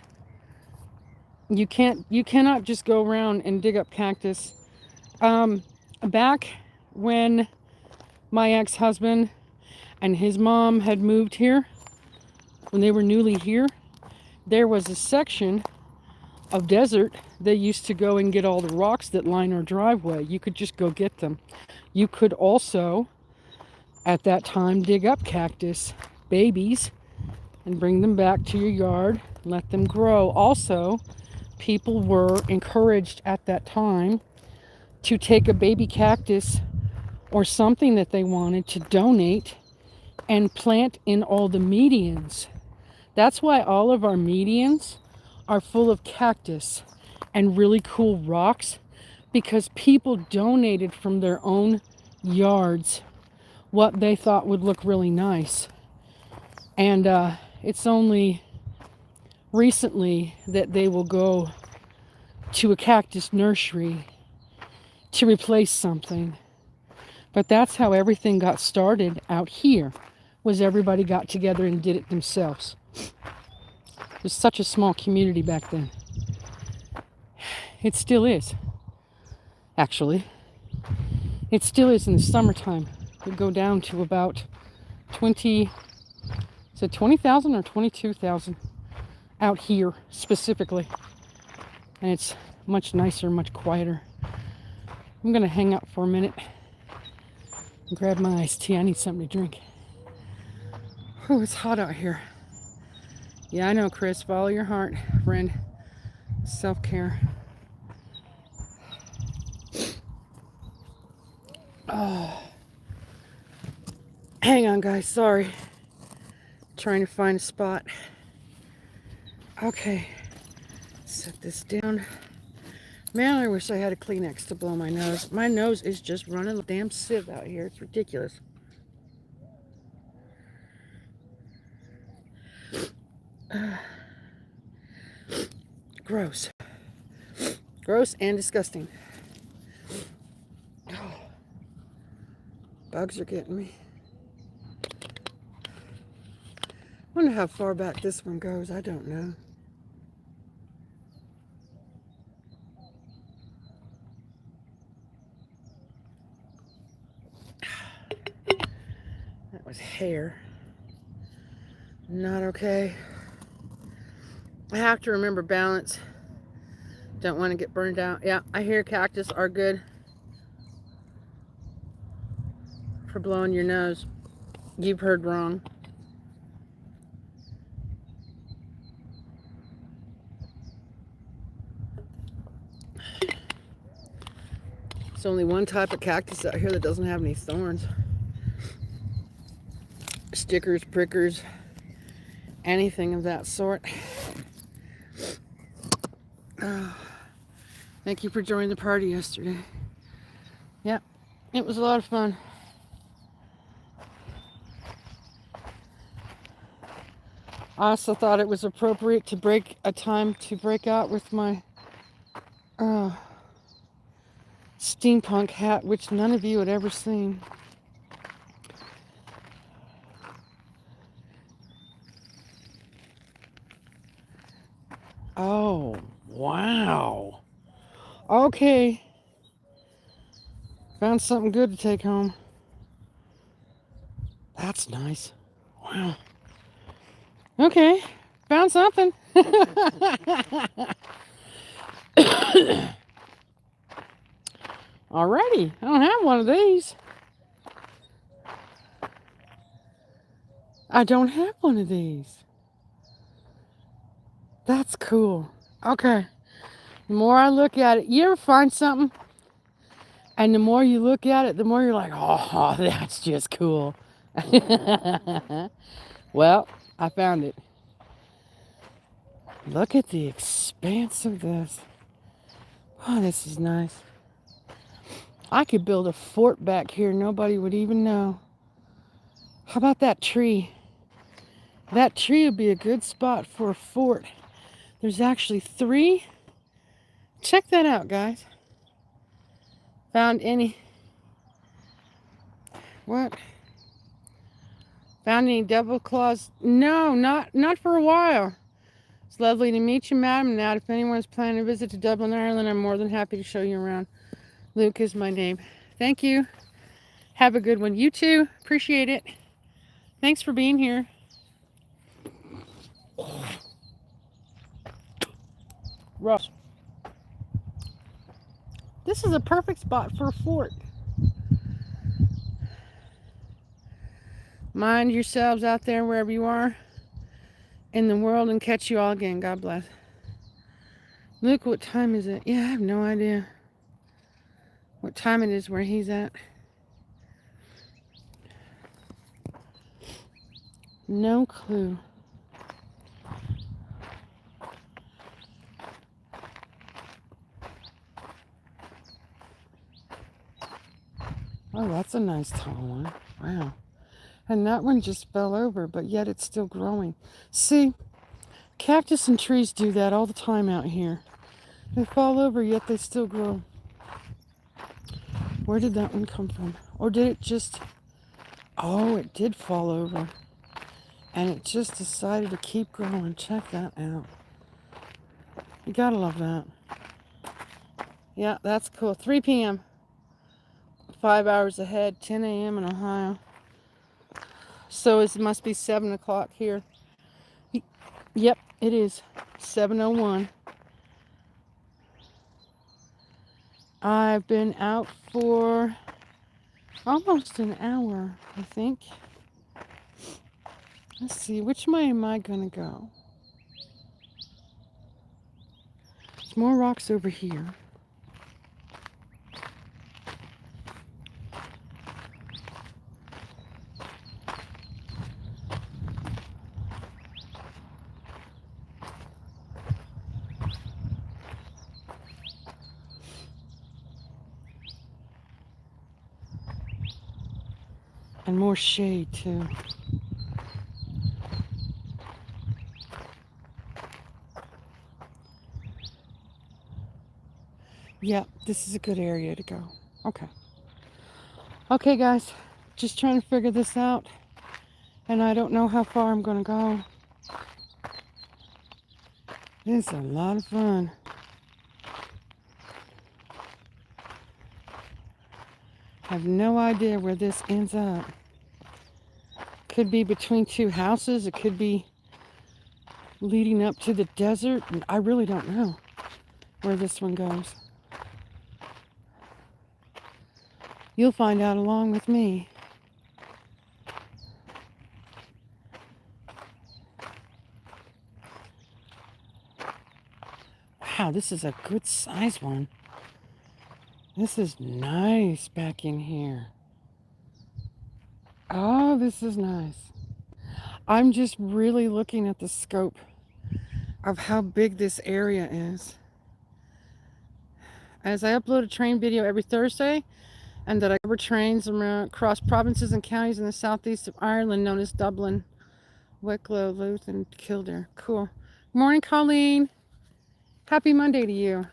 you cannot just go around and dig up cactus. Back when my ex-husband and his mom had moved here, when they were newly here, there was a section of desert they used to go and get all the rocks that line our driveway. You could just go get them. You could also, at that time, dig up cactus babies and bring them back to your yard, let them grow. Also, people were encouraged at that time to take a baby cactus or something that they wanted to donate and plant in all the medians. That's why all of our medians are full of cactus and really cool rocks, because people donated from their own yards what they thought would look really nice. And it's only recently that they will go to a cactus nursery to replace something. But that's how everything got started out here, was everybody got together and did it themselves. It was such a small community back then. It still is, actually. It still is in the summertime. We go down to about 20,000 or 22,000 out here specifically. And it's much nicer, much quieter. I'm gonna hang out for a minute and grab my iced tea. I need something to drink. Oh, it's hot out here. Yeah, I know, Chris. Follow your heart, friend. Self-care. Oh. Hang on, guys. Sorry. Trying to find a spot. Okay. Set this down. Man, I wish I had a Kleenex to blow my nose. My nose is just running a damn sieve out here. It's ridiculous. Gross. Gross and disgusting. Oh. Bugs are getting me. Wonder how far back this one goes. I don't know. That was hair. Not okay. I have to remember balance. Don't want to get burned out. Yeah, I hear cactus are good for blowing your nose. You've heard wrong. There's only one type of cactus out here that doesn't have any thorns. Stickers, prickers, anything of that sort. Thank you for joining the party yesterday. Yep, it was a lot of fun. I also thought it was appropriate to break out with my steampunk hat, which none of you had ever seen. Oh, wow. Okay. Found something good to take home. That's nice. Wow. Okay. Found something. Alrighty. I don't have one of these. I don't have one of these. That's cool. Okay. The more I look at it, you ever find something? And the more you look at it, the more you're like, oh, that's just cool. Well, I found it. Look at the expanse of this. Oh, this is nice. I could build a fort back here. Nobody would even know. How about that tree? That tree would be a good spot for a fort. There's actually 3. Check that out, guys. Found any... What? Found any double claws? No, not for a while. It's lovely to meet you, madam. Now, if anyone's planning a visit to Dublin, Ireland, I'm more than happy to show you around. Luke is my name. Thank you. Have a good one. You too. Appreciate it. Thanks for being here. Ross. This is a perfect spot for a fort. Mind yourselves out there wherever you are in the world, and catch you all again. God bless. Luke, what time is it? Yeah, I have no idea what time it is where he's at. No clue. Oh, that's a nice tall one. Wow. And that one just fell over, but yet it's still growing. See, cactus and trees do that all the time out here. They fall over, yet they still grow. Where did that one come from? Or did it just... Oh, it did fall over. And it just decided to keep growing. Check that out. You gotta love that. Yeah, that's cool. 3 p.m. 5 hours ahead. 10 a.m. in Ohio. So it must be 7 o'clock here. Yep, it is 7:01. I've been out for almost an hour, I think. Let's see, which way am I gonna go? There's more rocks over here. And more shade too. Yeah, this is a good area to go. Okay. Okay, guys. Just trying to figure this out. And I don't know how far I'm going to go. It's a lot of fun. I have no idea where this ends up. Could be between 2 houses. It could be leading up to the desert. I really don't know where this one goes. You'll find out along with me. Wow, this is a good size one. This is nice back in here. Oh, this is nice. I'm just really looking at the scope of how big this area is. As I upload a train video every Thursday, and that I cover trains around across provinces and counties in the southeast of Ireland, known as Dublin, Wicklow, Louth, and Kildare. Cool. Morning, Colleen. Happy Monday to you.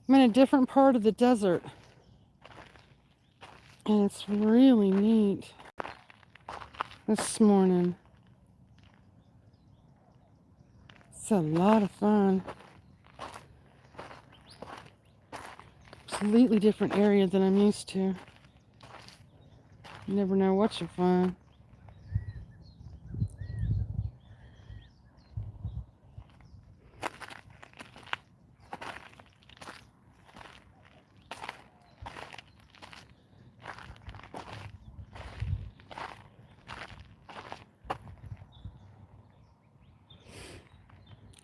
I'm in a different part of the desert, and it's really neat this morning. It's a lot of fun. Completely different area than I'm used to. You never know what you'll find.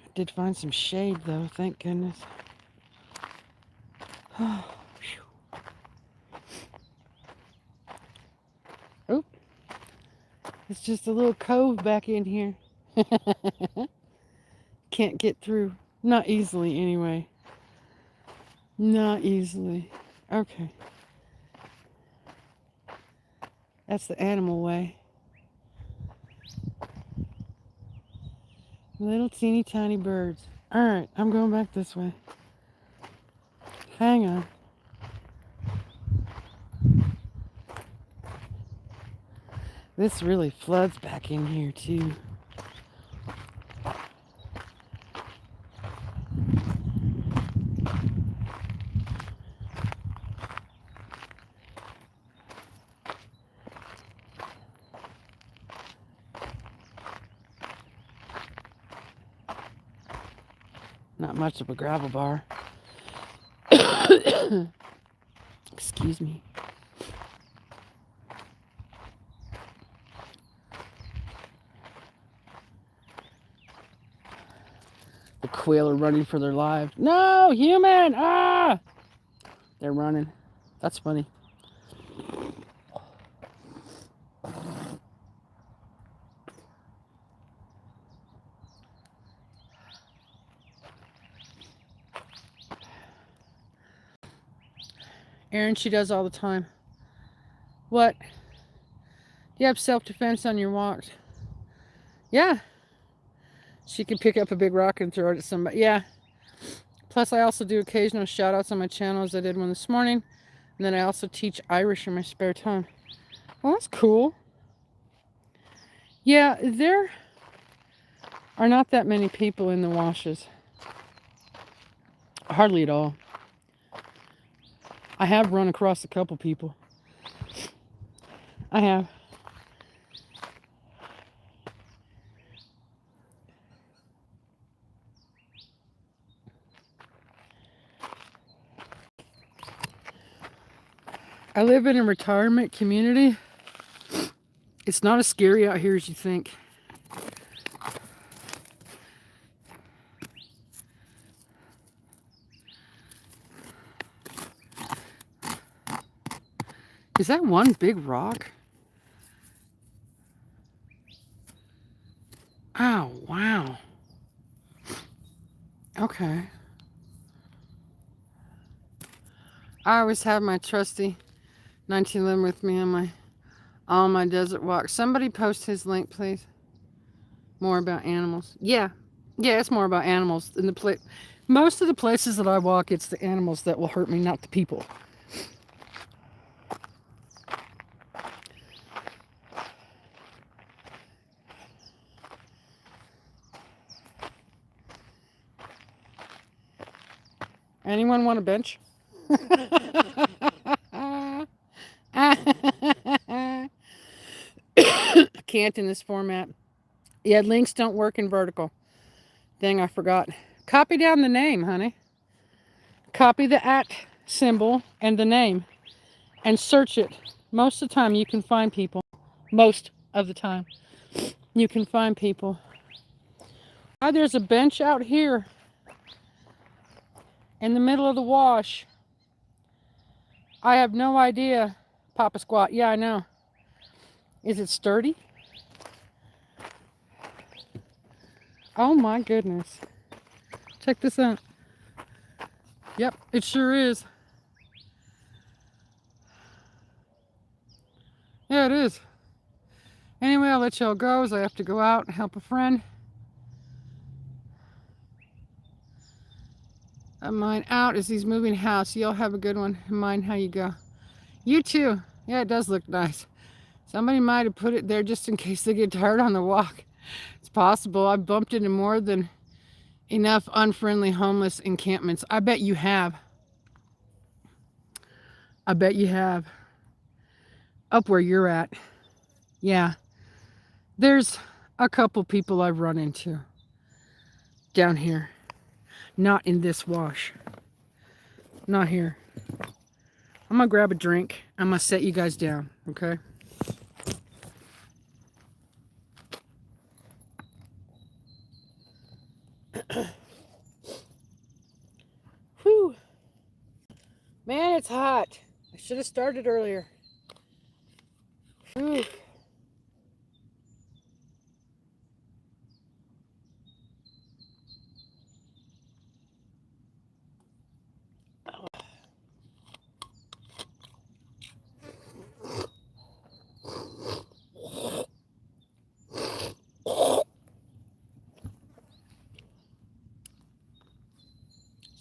I did find some shade though, thank goodness. Oh, it's just a little cove back in here. Can't get through. Not easily, anyway. Not easily. Okay. That's the animal way. Little teeny tiny birds. Alright, I'm going back this way. Hang on. This really floods back in here, too. Not much of a gravel bar. Excuse me. The quail are running for their lives. No, human! Ah! They're running. That's funny. Erin, she does all the time. What? Do you have self-defense on your walks? Yeah. She can pick up a big rock and throw it at somebody. Yeah. Plus, I also do occasional shout-outs on my channel, as I did one this morning. And then I also teach Irish in my spare time. Well, that's cool. Yeah, there are not that many people in the washes. Hardly at all. I have run across a couple people. I have. I live in a retirement community. It's not as scary out here as you think. Is that one big rock? Oh, wow. Okay. I always have my trusty 1911 with me on all my desert walks. Somebody post his link, please. More about animals. Yeah. Yeah, it's more about animals. In the most of the places that I walk, it's the animals that will hurt me, not the people. Anyone want a bench? Can't in this format. Yeah, links don't work in vertical. Dang, I forgot. Copy down the name, honey. Copy the @ symbol and the name and search it. Most of the time you can find people. Most of the time you can find people. Oh, there's a bench out here in the middle of the wash. I have no idea. Papa Squat. Yeah, I know. Is it sturdy? Oh my goodness. Check this out. Yep, it sure is. Yeah, it is. Anyway, I'll let y'all go as I have to go out and help a friend. Mine out as he's moving house. Y'all have a good one. Mind how you go. You too. Yeah, it does look nice. Somebody might have put it there just in case they get tired on the walk. It's possible. I've bumped into more than enough unfriendly homeless encampments. I bet you have. I bet you have. Up where you're at. Yeah. There's a couple people I've run into down here. Not in this wash. Not here. I'm gonna grab a drink. I'm gonna set you guys down, okay? Whew. Man, it's hot. I should have started earlier. Whew.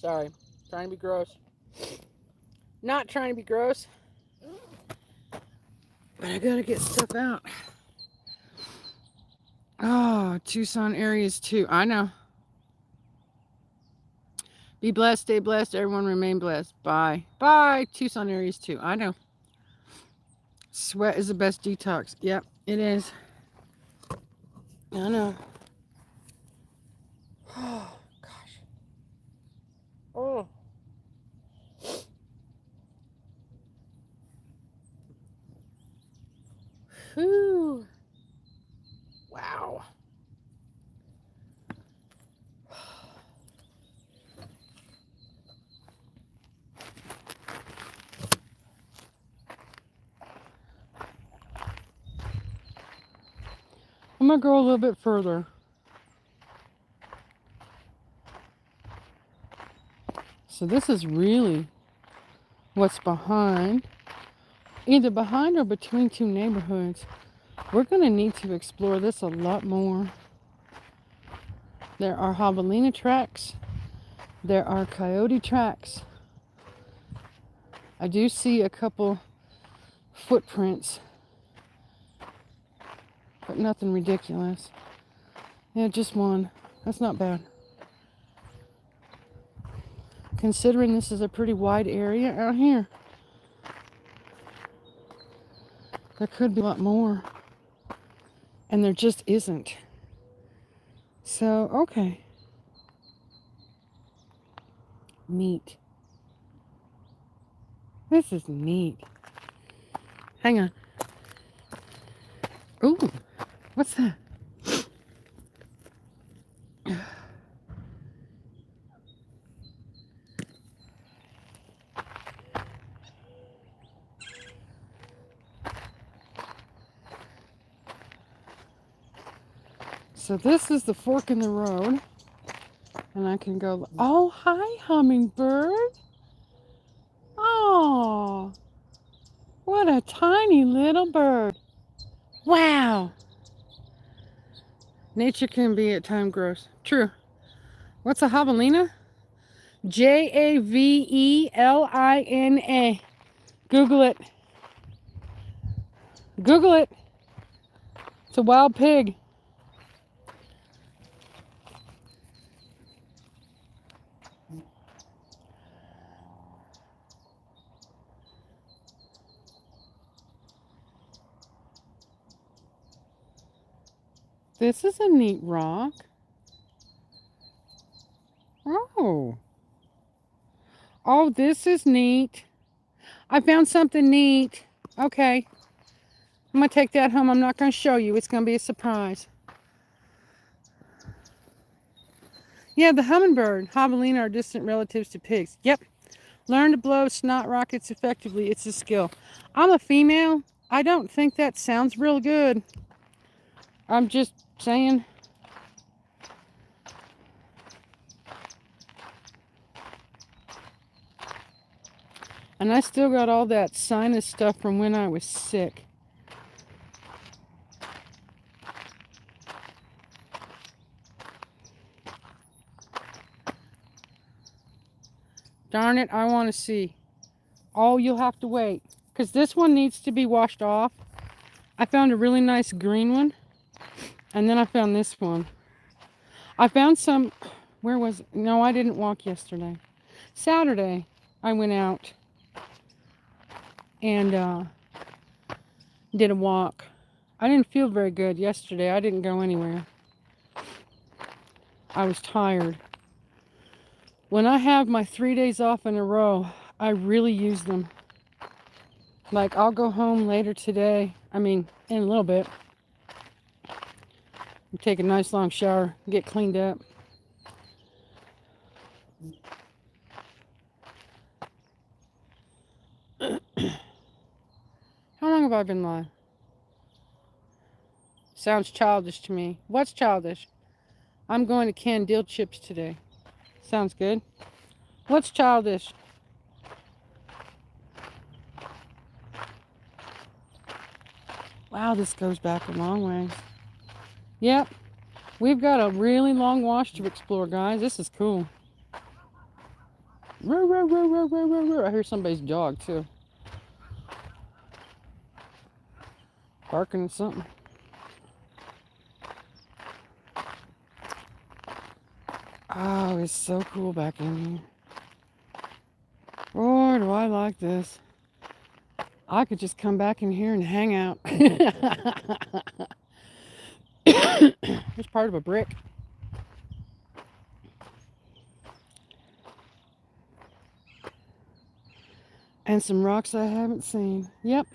Sorry, trying to be gross. Not trying to be gross, but I gotta get stuff out. Oh, Tucson areas too. I know. Be blessed, stay blessed, everyone remain blessed. Bye. Bye. Tucson areas too. I know. Sweat is the best detox. Yep, it is. I know. Oh, gosh. Oh. Whew. Wow. I'm going to go a little bit further. So this is really what's behind, either behind or between two neighborhoods. We're going to need to explore this a lot more. There are javelina tracks. There are coyote tracks. I do see a couple footprints, but nothing ridiculous. Yeah, just one. That's not bad. Considering this is a pretty wide area out here, there could be a lot more. And there just isn't. So, okay. Neat. This is neat. Hang on. Ooh, what's that? So this is the fork in the road. And I can go, oh, hi, hummingbird. Oh, what a tiny little bird. Wow. Nature can be at times gross. True. What's a javelina? Javelina. Google it. Google it. It's a wild pig. This is a neat rock. Oh. Oh, this is neat. I found something neat. Okay. I'm going to take that home. I'm not going to show you. It's going to be a surprise. Yeah, the hummingbird. Javelina are distant relatives to pigs. Yep. Learn to blow snot rockets effectively. It's a skill. I'm a female. I don't think that sounds real good. I'm just saying. And I still got all that sinus stuff from when I was sick. Darn it, I want to see. Oh, you'll have to wait. Because this one needs to be washed off. I found a really nice green one. And then I found this one. I found some... Where was it? No, I didn't walk yesterday. Saturday, I went out and did a walk. I didn't feel very good yesterday. I didn't go anywhere. I was tired. When I have my 3 days off in a row, I really use them. Like, I'll go home later today. I mean, in a little bit. Take a nice long shower, get cleaned up. How long have I been live? Sounds childish to me. What's childish? I'm going to can dill chips today. Sounds good. What's childish? Wow, this goes back a long ways. Yep. We've got a really long wash to explore, guys. This is cool. I hear somebody's dog, too. Barking at something. Oh, it's so cool back in here. Boy, do I like this. I could just come back in here and hang out. It's part of a brick. And some rocks I haven't seen. Yep.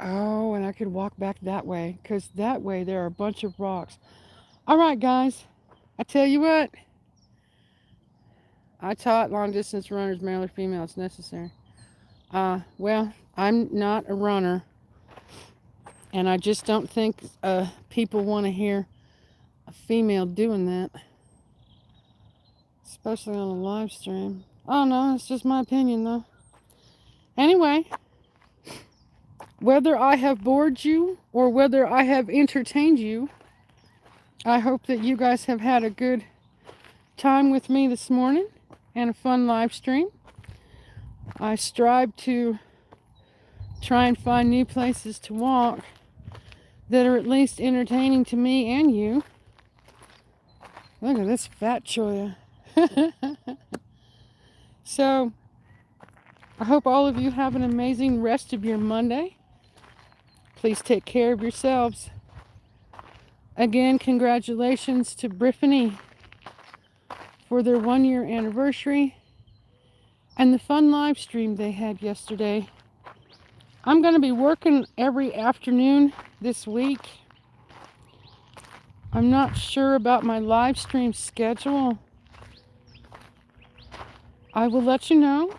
Oh, and I could walk back that way, because that way there are a bunch of rocks. All right, guys. I tell you what. I taught long distance runners, male or female, it's necessary. Well, I'm not a runner. And I just don't think people want to hear a female doing that. Especially on a live stream. Oh no, it's just my opinion though. Anyway, whether I have bored you or whether I have entertained you, I hope that you guys have had a good time with me this morning and a fun live stream. I strive to try and find new places to walk that are at least entertaining to me and you. Look at this fat choya. So, I hope all of you have an amazing rest of your Monday. Please take care of yourselves. Again, congratulations to Briffany for their 1-year anniversary and the fun live stream they had yesterday. I'm going to be working every afternoon this week. I'm not sure about my live stream schedule. I will let you know,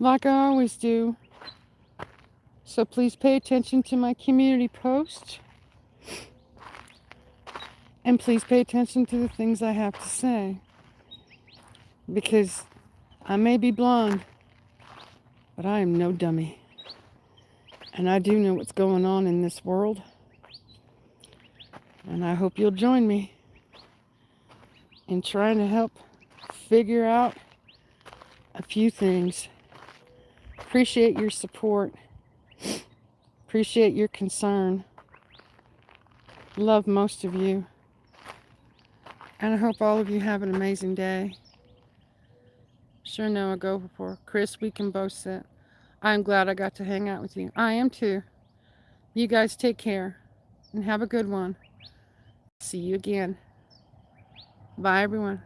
like I always do. So please pay attention to my community post. And please pay attention to the things I have to say. Because I may be blonde, but I am no dummy. And I do know what's going on in this world. And I hope you'll join me in trying to help figure out a few things. Appreciate your support. Appreciate your concern. Love most of you. And I hope all of you have an amazing day. Sure know I go for Chris, we can both sit. I'm glad I got to hang out with you. I am too. You guys take care and have a good one. See you again. Bye, everyone.